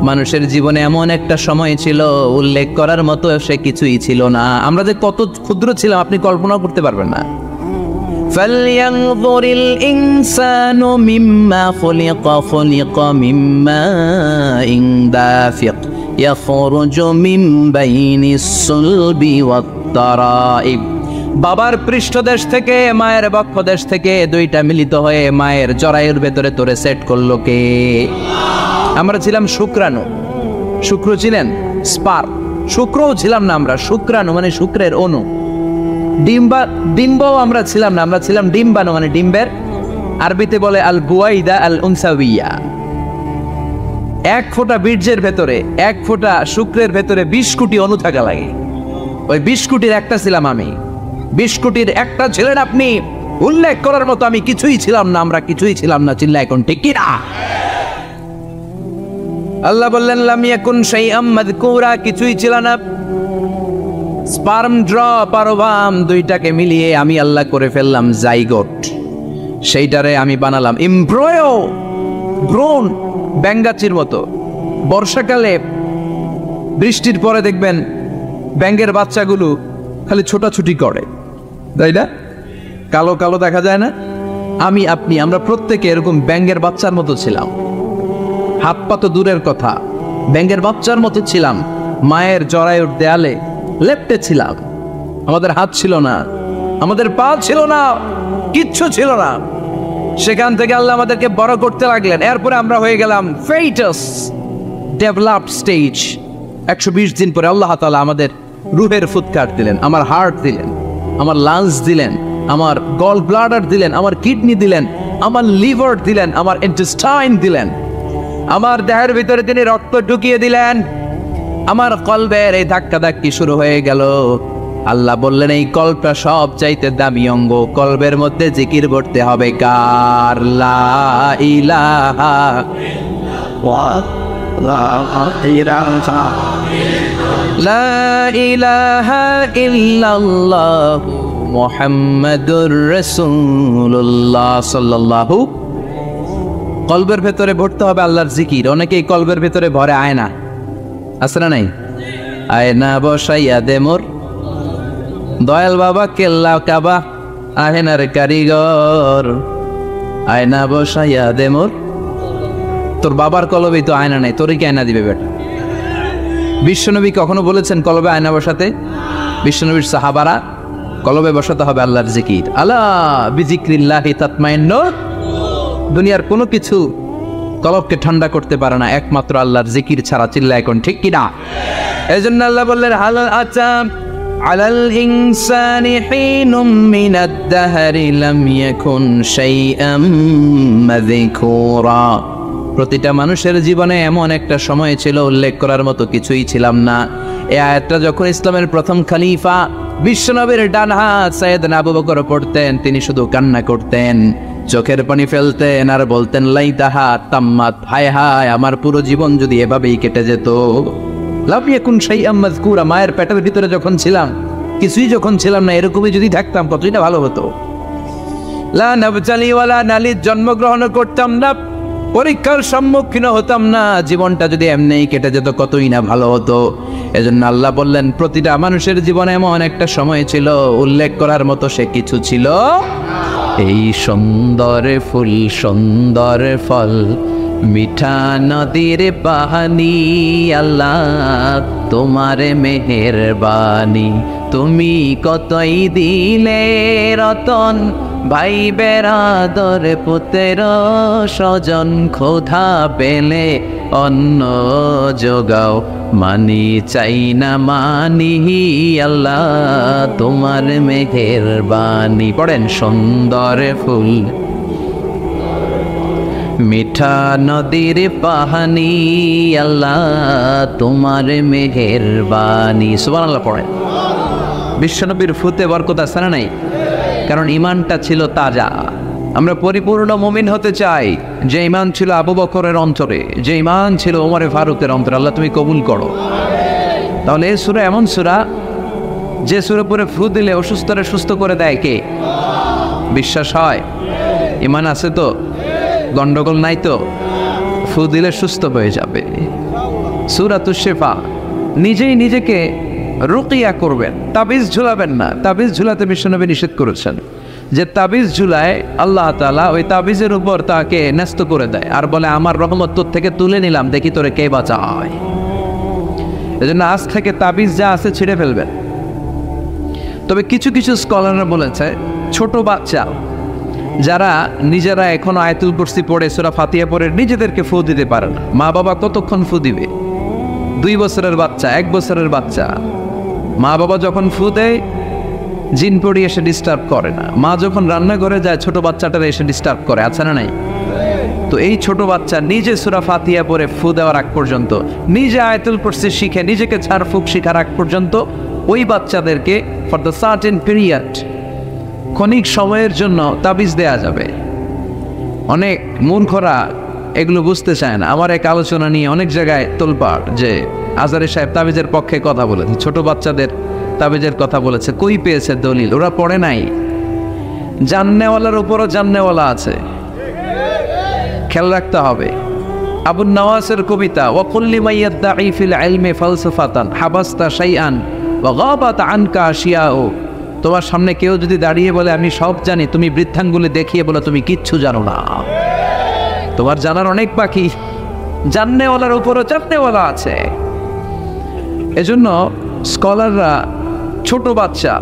মানুষের জীবনে এমন একটা সময় ছিল উল্লেখ করার মতো সে কিছুই ছিল না। আমরা যে কত ক্ষুদ্র ছিলাম আপনি কল্পনাও করতে পারবেন না। ফালইয়ানযুরিল ইনসানু মিম্মা খুলিকা, খুলিকা মিম্মা ইন দাফিক ইয়াখরুজু মিন বাইনিস সুলবি ওয়াত তারাইব। বাবার পৃষ্ঠদেশ থেকে, মায়ের বক্ষদেশ থেকে দুইটা মিলিত হয়ে মায়ের জরায়ুর ভেতরে তোরে সেট করলো কে? আমরা ছিলাম শুক্রাণু, শুক্র ছিলেন স্পার্ম, শুক্রও ছিলাম না আমরা, শুক্রাণু মানে শুক্রের অণু। ডিম্বও আমরা ছিলাম না, আমরা ছিলাম ডিম্বাণু মানে ডিম্বের, আরবিতে বলে আল বুয়াইদা আল উনসাউইয়া। 1 ফোঁটা বীর্যের ভেতরে, 1 ফোঁটা শুক্রের ভেতরে 20 কোটি অণু থাকা লাগে। ওই 20 কোটির একটা ছিলাম আমি, 20 কোটির একটা ছিলেন আপনি। উল্লেখ করার মতো আমি কিছুই ছিলাম না, আমরা কিছুই ছিলাম না। চিল্লা এখন ঠিক কি না? আল্লাহ বললেন লাম ইয়াকুন শাইআম মাযকুরা, কিছুই ছিল না। স্পার্ম ড্রপ আর ওভাম দুইটাকে মিলিয়ে আমি আল্লাহ করে ফেললাম জাইগোট। সেইটারে আমি বানালাম এমব্রয়ো, ভ্রূণ, ব্যাঙ্গাচির মতো। বর্ষাকালে বৃষ্টির পরে দেখবেন ব্যাঙের বাচ্চাগুলো খালি ছোটাছুটি করে, তাই না? কালো কালো দেখা যায় না? আমি আপনি আমরা প্রত্যেকে এরকম ব্যাঙের বাচ্চার মতো ছিলাম। হাত পা তো দূরের কথা, ব্যাঙের বাচ্চার মতো ছিলাম। মায়ের জরায়ুর দেয়ালে লেপ্টে ছিলাম। আমাদের হাত ছিল না, আমাদের পা ছিল না, কিচ্ছু ছিল না। সেখান থেকে আল্লাহ আমাদেরকে বড় করতে লাগলেন। এরপরে আমরা হয়ে গেলাম ফেটাস, ডেভেলপড স্টেজ। 120 দিন পরে আল্লাহ তাআলা আমাদের রুহের ফুৎকার দিলেন, আমার হার্ট দিলেন, আমার লাংস দিলেন, আমার গল ব্লাডার দিলেন, আমার কিডনি দিলেন, আমার লিভার দিলেন, আমার ইন্টেস্টাইন দিলেন, আমার দেহের ভিতরে তিনি রক্ত ঢুকিয়ে দিলেন। আমার কলবের এই ধাক্কা ধাক্কি শুরু হয়ে গেল। আল্লাহ বললেন এই কলবটা সব চাইতে দামি অঙ্গ, কলবের মধ্যে জিকির করতে হবে কার? লা ইলাহা লা ইলাহা ইল্লাল্লাহ মুহাম্মাদুর রাসূলুল্লাহ সাল্লাল্লাহু। কলবের ভেতরে ভরতে হবে আল্লাহর জিকির। অনেকেই কলবের ভেতরে ভরে আয়না, আছে না নাই? আয়না বসাইয়া দে মোর দয়াল বাবা কেল্লা কাবা আহেনার কারিগর আয়না বসাইয়া দে মোর। তোর বাবার কলবে তো আয়না নাই, তোরই কি আয়না দিবে বেটা? বিশ্বনবী কখনো বলেছেন কলবে আয়না বসাতে? বিশ্বনবীর সাহাবারা কলবে বসাতে হবে আল্লাহর জিকির। আলা বিজিক্রিল্লাহি তাতমাইন্নুল। দুনিয়ার কোনো কিছু কলবকে ঠান্ডা করতে পারে না একমাত্র আল্লাহর জিকির ছাড়া। চিল্লা এখন ঠিক কিনা? এজন্য আল্লাহ বললেন হাল আতা আলাল ইনসানি হিনুম মিনাদ দাহরি লাম ইয়াকুন শাইআম মাযকুরা। প্রতিটা মানুষের জীবনে এমন একটা সময় ছিল উল্লেখ করার মতো কিছুই ছিলাম না। এই আয়াতটা যখন ইসলামের প্রথম খলিফা বিশ্বনবীর ডান হাত সাইয়েদনা আবু বকর পড়তেন, তিনি শুধু কান্না করতেন, চোখের পানি ফেলতেন আর বলতেন লাইতাহা তাম্মাত, হায় হায় আমার পুরো জীবন যদি এভাবেই কেটে যেত। লাম ইয়াকুন শাইআম মাযকুরা, মায়ের পেটের ভিতরে যখন ছিলাম কিছুই যখন ছিলাম না, এরকমই যদি থাকতাম কতই না ভালো হতো। লা নাবতালি ওয়ালা নালিদ, জন্মগ্রহণ করতাম না, পরীক্ষার সম্মুখীন হতাম না, জীবনটা যদি এমনিই কেটে যেত কতই না ভালো হতো। এজন্য আল্লাহ বললেন প্রতিটা মানুষের জীবনে এমন একটা সময় ছিল উল্লেখ করার মতো সে কিছু ছিল। এই সুন্দর ফুল সুন্দর ফল মিঠা নদীর পানি, আল্লাহ তোমার মেহেরবানি, তুমি কতই দিলে রতন, ভাই বেরাদর পুত্র স্বজন, ক্ষুধা পেলে অন্ন যোগাও, মানি চাই না মানি, আল্লাহ তোমার মেহেরবানি। পড়েন সুন্দর ফুল মিঠা নদীর পানি, আল্লাহ তোমার মেহেরবানি। সুবহানাল্লাহ পড়েন। বিশ্বনবীর ফুতে বরকত আছে না নাই? কারণ ইমানটা ছিল তাজা। আমরা পরিপূর্ণ মুমিন হতে চাই যে ইমান ছিল আবু বকরের অন্তরে, যে ইমান ছিল ওমরে ফারুকের অন্তরে। আল্লাহ তুমি কবুল করো। তাহলে এই সূরা এমন সূরা যে সূরা পরে ফু দিলে অসুস্থরে সুস্থ করে দেয় কে? বিশ্বাস হয়? ইমান আছে তো? গন্ডগোল নাই তো? ফু দিলে সুস্থ হয়ে যাবে। সূরাতুশ শিফা। নিজেই নিজেকে রুকিয়া করবেন, তাবিজ ঝুলাবেন না। তাবিজ ঝুলাতে বিশ্বনবী নিষেধ করেছেন। যে তাবিজ ঝুলায় আল্লাহ তাআলা ওই তাবিজের উপর তাকে ন্যস্ত করে দেয় আর বলে আমার রহমত তোর থেকে তুলে নিলাম, দেখি তোরে কে বাঁচায়। এজন্য আজ থেকে তাবিজ যা আছে ছিঁড়ে ফেলবেন। তবে কিছু কিছু স্কলাররা বলেছে ছোট বাচ্চা যারা নিজেরা এখনো আয়াতুল কুরসি পড়ে সূরা ফাতিহা পড়ে নিজেদেরকে ফু দিতে পারে না, মা বাবা কতক্ষণ ফু দিবে? 2 বছরের বাচ্চা, 1 বছরের বাচ্চা, মা বাবা যখন ফু দেয় জিন পড়ি এসে ডিস্টার্ব করে না। মা যখন রান্না করে যায় ছোট বাচ্চাটারা এসে ডিস্টার্ব করে, আছে না নাই? তো এই ছোট বাচ্চা নিজে সূরা ফাতিহা পড়ে ফু দেওয়ার আগ পর্যন্ত, নিজে আয়াতুল কুরসি শিখে নিজেকে ঝাড়ফুঁক শিখার আগ পর্যন্ত ওই বাচ্চাদেরকে ফর দ্য সার্টেন পিরিয়ড, ক্ষণিক সময়ের জন্য তাবিজ দেয়া যাবে। অনেক মূর্খরা এগুলো বুঝতে চায় না। আমার এক আলোচনা নিয়ে অনেক জায়গায় তোলপাড় যে আজহারী সাহেব তাবিজের পক্ষে কথা বলেছে, ছোট বাচ্চাদের তাবিজের কথা বলেছে। কই পেয়েছে দলিল? ওরা পড়ে নাই। জান্নেওয়ালার উপরও জান্নেওয়ালা আছে, খেয়াল রাখতে হবে। আবু নওয়াসের কবিতা ওয়াকুল্লি মাইয়াদ্দাঈ ফিল ইলমি ফালসাফাতান হাবাস্তা শাইআন ওয়া গাবাত আনকা আশিয়াউ। তোমার সামনে কেউ যদি দাঁড়িয়ে বলে আমি সব জানি, তুমি বৃদ্ধাঙ্গুলি দেখিয়ে বলে তুমি কিচ্ছু জানো না। তোমার জানার অনেক বাকি। জান্নেওয়ালার উপরও জান্নেওয়ালা আছে। এজন্য স্কলাররা ছোট বাচ্চা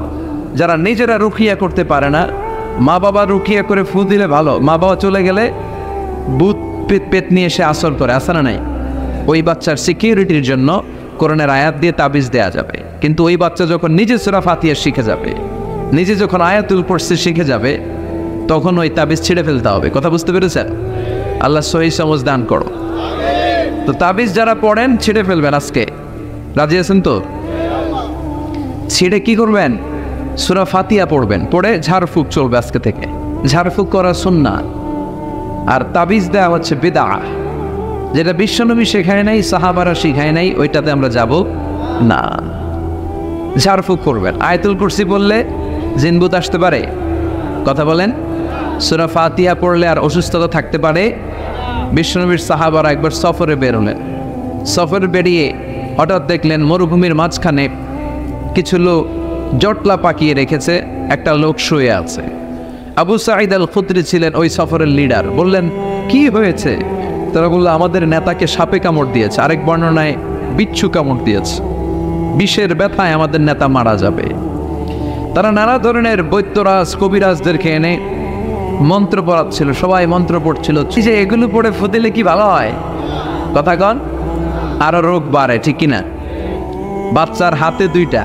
যারা নিজেরা রুকিয়া করতে পারে না, মা বাবা রুকিয়া করে ফু দিলে ভালো। মা বাবা চলে গেলে ভূত পেট নিয়ে এসে আসর করে, আসে না নাই? ওই বাচ্চার সিকিউরিটির জন্য কোরআনের আয়াত দিয়ে তাবিজ দেয়া যাবে। কিন্তু ওই বাচ্চা যখন নিজে সূরা ফাতিহা শিখে যাবে, নিজে যখন আয়াতুল কুরসি শিখে যাবে, তখন ওই তাবিজ ছিঁড়ে ফেলতে হবে। কথা বুঝতে পেরেছেন? আল্লাহ সহি সমঝ দান করো। তো তাবিজ যারা পড়েন ছিঁড়ে ফেলবেন আজকে। রাজি আছেন তো? ছিঁড়ে কি করবেন? সূরা ফাতিহা পড়বেন, পড়ে ঝাড়ফুঁক চলবে আজকে থেকে। ঝাড়ফুঁক করা সুন্নাহ। আর তাবিজ দেওয়া হচ্ছে বিদআহ, যেটা বিশ্বনবী শেখায় নাই, সাহাবারা শিখায় নাই, ওইটাতে আমরা যাব না। ঝাড়ফুঁক করবেন। আয়াতুল কুরসি বললে জিনভূত আসতে পারে? কথা বলেন। সূরা ফাতিহা পড়লে আর অসুস্থতা থাকতে পারে? বিশ্বনবীর সাহাবারা একবার সফরে বের হলেন। সফরে বেরিয়ে হঠাৎ দেখলেন মরুভূমির মাঝখানে কিছু লোক জটলা পাকিয়ে রেখেছে, একটা লোক শুয়ে আছে। আবু সাঈদ আল খুদরি ছিলেন ওই সফরের লিডার। বললেন, কি হয়েছে? তারা বলল, আমাদের নেতাকে সাপে কামড় দিয়েছে, আরেক বর্ণনায় বিচ্ছু কামড় দিয়েছে, বিষের ব্যথায় আমাদের নেতা মারা যাবে। তারা নানা ধরনের বৈদ্যরাজ কবিরাজদেরকে এনে মন্ত্র পড়াচ্ছিল, সবাই মন্ত্র পড়ছিল যে এগুলো পড়ে ফু দিলে কি ভালো হয়, কথা কন, আরো রোগ বাড়ে, ঠিক কিনা? বাচ্চার হাতে 2টা,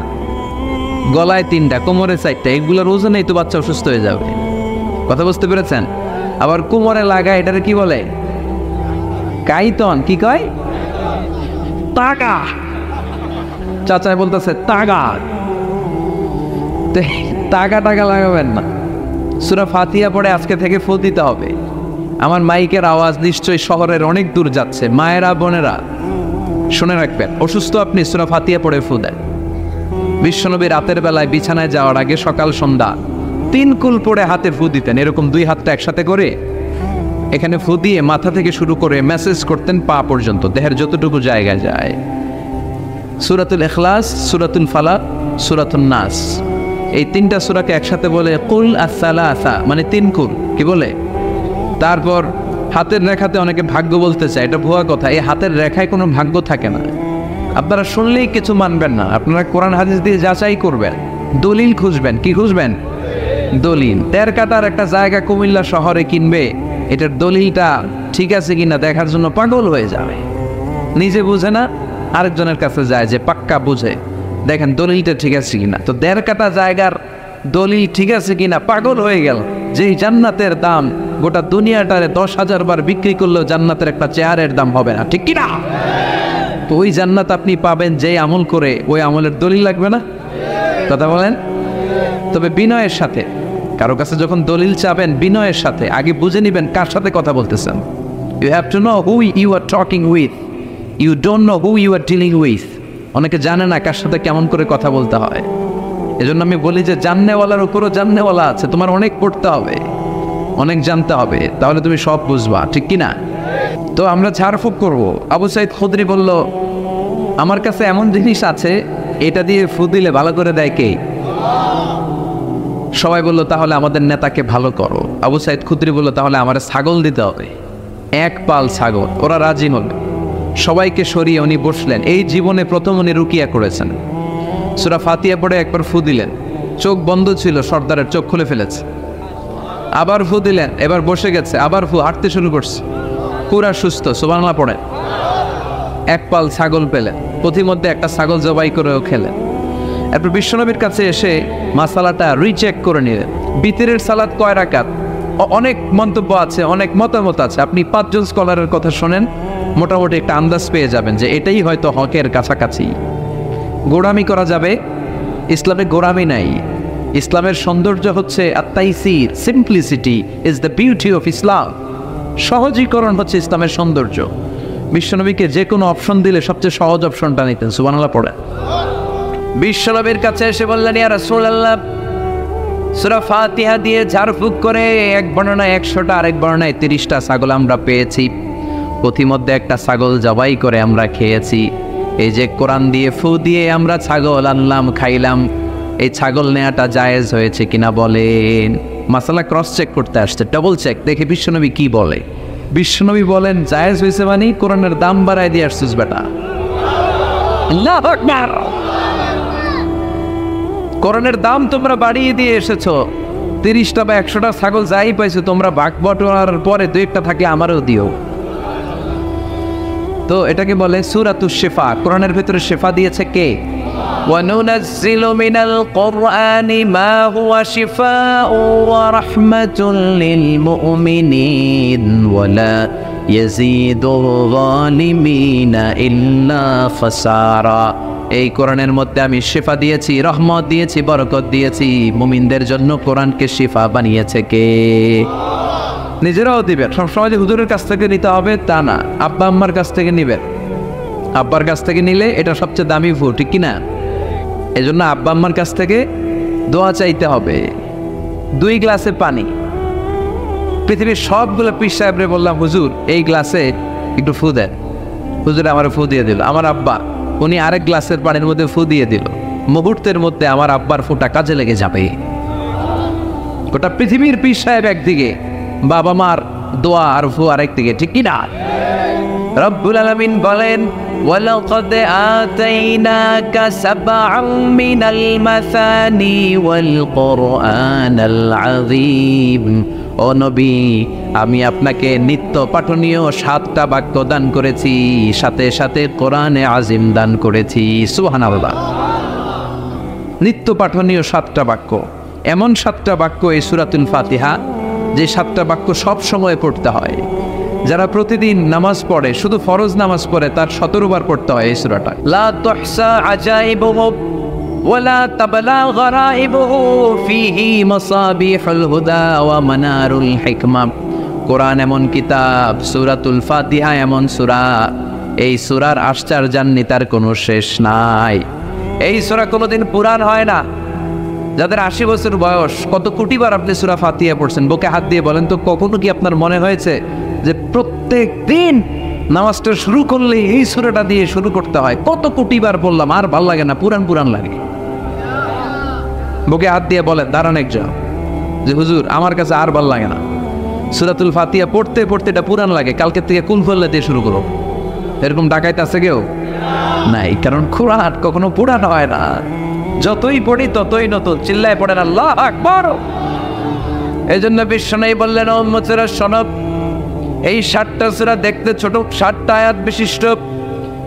গলায় 3টা, কোমরে 4টা, এগুলোর ওজনেই তো বাচ্চা অসুস্থ হয়ে যাবে, কথা বুঝতে পেরেছেন? আবার কোমরে লাগায়, এটারে কি বলে? কাইতন, কি কয়? তাগা। চাচাই বলতেছে তাগা, তাগা টাগা লাগাবেন না। সূরা ফাতিহা পড়ে আজকে থেকে ফু দিতে হবে। আমার মাইকের আওয়াজ নিশ্চয়ই শহরের অনেক দূর যাচ্ছে, মায়েরা বোনেরা শুনে রাখবেন, অসুস্থ আপনি সূরা ফাতিহা পড়ে ফু দেন। বিশ্বনবী রাতের বেলায় বিছানায় যাওয়ার আগে সকাল সন্ধ্যা 3 কুল পড়ে হাতে ফু দিতেন, এরকম 2 হাতটা একসাথে করে এখানে ফু দিয়ে মাথা থেকে শুরু করে মেসেজ করতেন পা পর্যন্ত, দেহের যতটুকু জায়গা যায়। সূরাতুল ইখলাস, সূরাতুল ফালাক, সূরাতুন নাস, এই 3টা সূরাকে একসাথে বলে কুল আস-সালাসা, মানে 3 কুল, কি বলে? তারপর হাতের রেখাতে অনেকে ভাগ্য বলতে চায়, এটা ভুয়া কথা। এই হাতের রেখায় কোনো ভাগ্য থাকে না। আপনারা শুনলেই কিছু মানবেন না, আপনারা কোরআন হাদিস দিয়ে যাচাই করবেন, দলিল খুঁজবেন। কি খুঁজবেন? দলিল। 13 কাটার একটা জায়গা কুমিল্লা শহরে কিনবে, এটার দলিলটা ঠিক আছে কিনা দেখার জন্য পাগল হয়ে যাবে। নিজে বুঝে না, আরেকজনের কাছে যায় যে পাক্কা বুঝে, দেখেন দলিলটা ঠিক আছে কিনা। তো 13 কাটা জায়গার দলিল ঠিক আছে কিনা পাগল হয়ে গেল। যেই জান্নাতের দাম গোটা দুনিয়াটারে 10,000 বার বিক্রি করলেও জান্নাতের একটা চেয়ারের দাম হবে না, ঠিক কিনা? তো ওই জান্নাত আপনি পাবেন যেই আমল করে, ওই আমলের দলিল লাগবে না, কথা বলেন? তবে বিনয়ের সাথে, কারো কাছে যখন দলিল চাবেন বিনয়ের সাথে আগে বুঝে নেবেন কার সাথে কথা বলতেছেন। You have to know who you are talking with, you don't know who you are dealing with. অনেকে জানে না কার সাথে কেমন করে কথা বলতে হয়। এজন্য আমি বলি যে জাননেওয়ালার উপরও জাননেওয়ালা আছে, তোমার অনেক পড়তে হবে, অনেক জানতে হবে, তাহলে তুমি সব বুঝবা, ঠিক কিনা? তো আমরা ঝাড়ফুঁক করবো। আবু সাঈদ খুদরি বলল, আমার কাছে এমন জিনিস আছে, এটা দিয়ে ফু দিলে ভালো করে দেয় কে? সবাই বলল, তাহলে আমাদের নেতাকে ভালো করো। আবু সাঈদ খুদরি বলল, তাহলে আমার ছাগল দিতে হবে, 1 পাল ছাগল। ওরা রাজি হল, সবাইকে সরিয়ে উনি বসলেন। এই জীবনে প্রথম উনি রুকিয়া করেছেন। সূরা ফাতিহা পড়ে একবার ফু দিলেন, চোখ বন্ধ ছিল, সর্দারের চোখ খুলে ফেলেছে। আবার ফু দিলেন, এবার বসে গেছে, আবার ফু, হাঁটতে শুরু করছে, পুরা সুস্থ, সুবহানাল্লাহ পড়েন। 1 পাল ছাগল পেলেন, প্রতিমধ্যে একটা ছাগল জবাই করেও খেলেন। এরপর বিশ্বনবীর কাছে এসে মাসালাটা রিচেক করে নিলেন। বিতরের সালাত কয় রাকাত? অনেক মন্তব্য আছে, অনেক মতামত আছে। আপনি 5 জন স্কলারের কথা শোনেন, মোটামুটি একটা আন্দাজ পেয়ে যাবেন যে এটাই হয়তো হকের কাছাকাছি। গোড়ামি করা যাবে? ইসলামে গোড়ামি নাই। ইসলামের সৌন্দর্য হচ্ছে আত-তাইসির, simplicity is the beauty of Islam. সহজীকরণ হচ্ছে ইসলামের সৌন্দর্য। বিশ্বনবীকে যে কোনো অপশন দিলে সবচেয়ে সহজ অপশনটা নিতেন, সুবহানাল্লাহ পড়ে। বিশ্বনবীর কাছে এসে বললেন, ইয়া রাসূলুল্লাহ, সূরা ফাতিহা দিয়ে ঝাড়ফুঁক করে এক বর্ণনায় 100টা, আরেক বর্ণনায় 30টা ছাগল আমরা পেয়েছি। প্রতিমধ্যে একটা ছাগল জবাই করে আমরা খেয়েছি। এই যে কোরআন দিয়ে ফু দিয়ে আমরা ছাগল আনলাম, খাইলাম, এই ছাগল নেওয়াটা জায়েজ হয়েছে কিনা বলেন? মাসালা ক্রস চেক করতে আসছে, ডবল চেক, দেখে বিশ্বনবী কি বলে। বিশ্বনবী বলেন, জায়েজ হয়েছে মানে কোরআনের দাম বাড়ায় দিয়ে আসছিস বেটা। আল্লাহু আকবার। কোরআনের দাম তোমরা বাড়িয়ে দিয়ে এসেছো। 30টা বা 100টা ছাগল যাই পাইছো তোমরা, ভাগ বটোয়ার পরে 2-1টা থাকলে আমারও দিও। তো এটাকে বলে সূরাতুশ শিফা। কোরআনের ভিতরে শিফা দিয়েছে কে? وَنُنَزِّلُ مِنَ الْقُرْآنِ مَا هُوَ شِفَاءٌ وَرَحْمَةٌ لِلْمُؤْمِنِينَ وَلَا يَزِيدُ الظَّالِمِينَ إِلَّا خَسَارًا। এই কোরআনের মধ্যে আমি শিফা দিয়েছি, রহমত দিয়েছি, বরকত দিয়েছি। মুমিনদের জন্য কোরআনকে শিফা বানিয়েছে কে? নিজেরাও দিবেন। সবসময় যে হুজুরের কাছ থেকে নিতে হবে তা না, আব্বা আম্মার কাছ থেকে নিবেন। আব্বার কাছ থেকে নিলে এটা সবচেয়ে দামি ফু, ঠিক কিনা? এই জন্য আব্বা আম্মার কাছ থেকে দোয়া চাইতে হবে। 2 গ্লাসে পানি, পৃথিবীর সবগুলো পীর সাহেবরে বললাম, হুজুর এই গ্লাসে একটু ফু দেন। হুজুর আমার ফু দিয়ে দিল। আমার আব্বা উনি আরেক গ্লাসের পানির মধ্যে ফু দিয়ে দিল, মুহূর্তের মধ্যে আমার আব্বার ফুটা কাজে লেগে যাবে। গোটা পৃথিবীর পীর সাহেব একদিকে, বাবা মার দোয়া আর ফু আরেকদিকে, ঠিক কি না? রব্বুল আলামিন বলেন, ওয়ালাকাদ আতাইনাকা সাবআম মিনাল মাসানি ওয়াল কুরআনাল আযীম। ও নবী, আমি আপনাকে নিত্য পাঠনীয় 7টা বাক্য দান করেছি, সাথে সাথে কোরআনে আজিম দান করেছি। সুবহানাল্লাহ। নিত্য পাঠনীয় 7টা বাক্য, এমন 7টা বাক্য এই সূরাতুল ফাতিহা, যে 7টা বাক্য সব সময় পড়তে হয়। যারা প্রতিদিন নামাজ পড়ে, শুধু ফরজ নামাজ পড়ে, তার 17 বার পড়তে হয় এই সূরাটা। লা তুহসা আজাইবুহু ওয়ালা তাবলা গরাইবুহু ফিহি মাসাবিহুল হুদা ওয়া মানারুল হিকমা। কোরআন এমন কিতাব, সূরাতুল ফাতিহা এমন সূরা, এই সূরার আশ্চর্যান্বিতার কোনো শেষ নাই। এই সূরা কোনোদিন পুরান হয় না। যাদের 80 বছর বয়স, কত কোটিবার আপনি সূরা ফাতিহা পড়ছেন, বুকে হাত দিয়ে বলেন তো, কখনো কি আপনার মনে হয়েছে যে প্রত্যেক দিন নামাজটা শুরু করলে এই সূরাটা দিয়ে শুরু করতে হয়? কত কোটিবার বললাম, আর ভাল লাগে না, পুরান পুরান লাগে। বুকে হাত দিয়ে বলেন, দাঁড়ান একজন, যে হুজুর আমার কাছে আর ভাল লাগে না, সূরাতুল ফাতিহা পড়তে পড়তে এটা পুরান লাগে, কালকে থেকে কুল ফল্লা দিয়ে শুরু করো। এরকম ডাকাইতে আছে কেউ? নাই, কারণ কোরআন কখনো পুরান হয় না। যতই পড়ি ততই নতুন। চিল্লায় পড়েন আল্লাহু আকবার। এই জন্য বিশ্বনবী বললেন, ও উম্মতেরা শোনো, এই 7টা সূরা দেখতে ছোট, 7টা আয়াত বিশিষ্ট।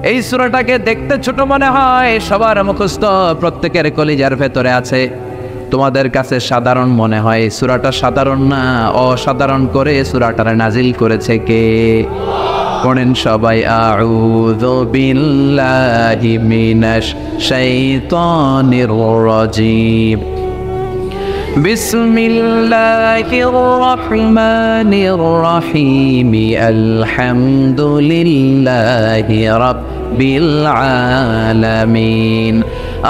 এই সূরাটাকে দেখতে ছোট মনে হয়, সবার মুখস্থ, প্রত্যেকের কলিজার ভেতরে আছে। তোমাদের কাছে সাধারণ মনে হয়, সূরাটা সাধারণ না, অসাধারণ করে সূরাটারে নাজিল করেছে কে? পড়েন সবাই, আউযু বিল্লাহি মিনাশ শাইতানির রাজীম। বিসমিল্লাহির রহমানির রহিম। আলহামদুলিল্লাহি রাব্বিল আলামিন।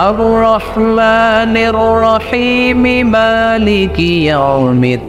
আর রহমানির রহিম। মালিকি ইয়াউমিদ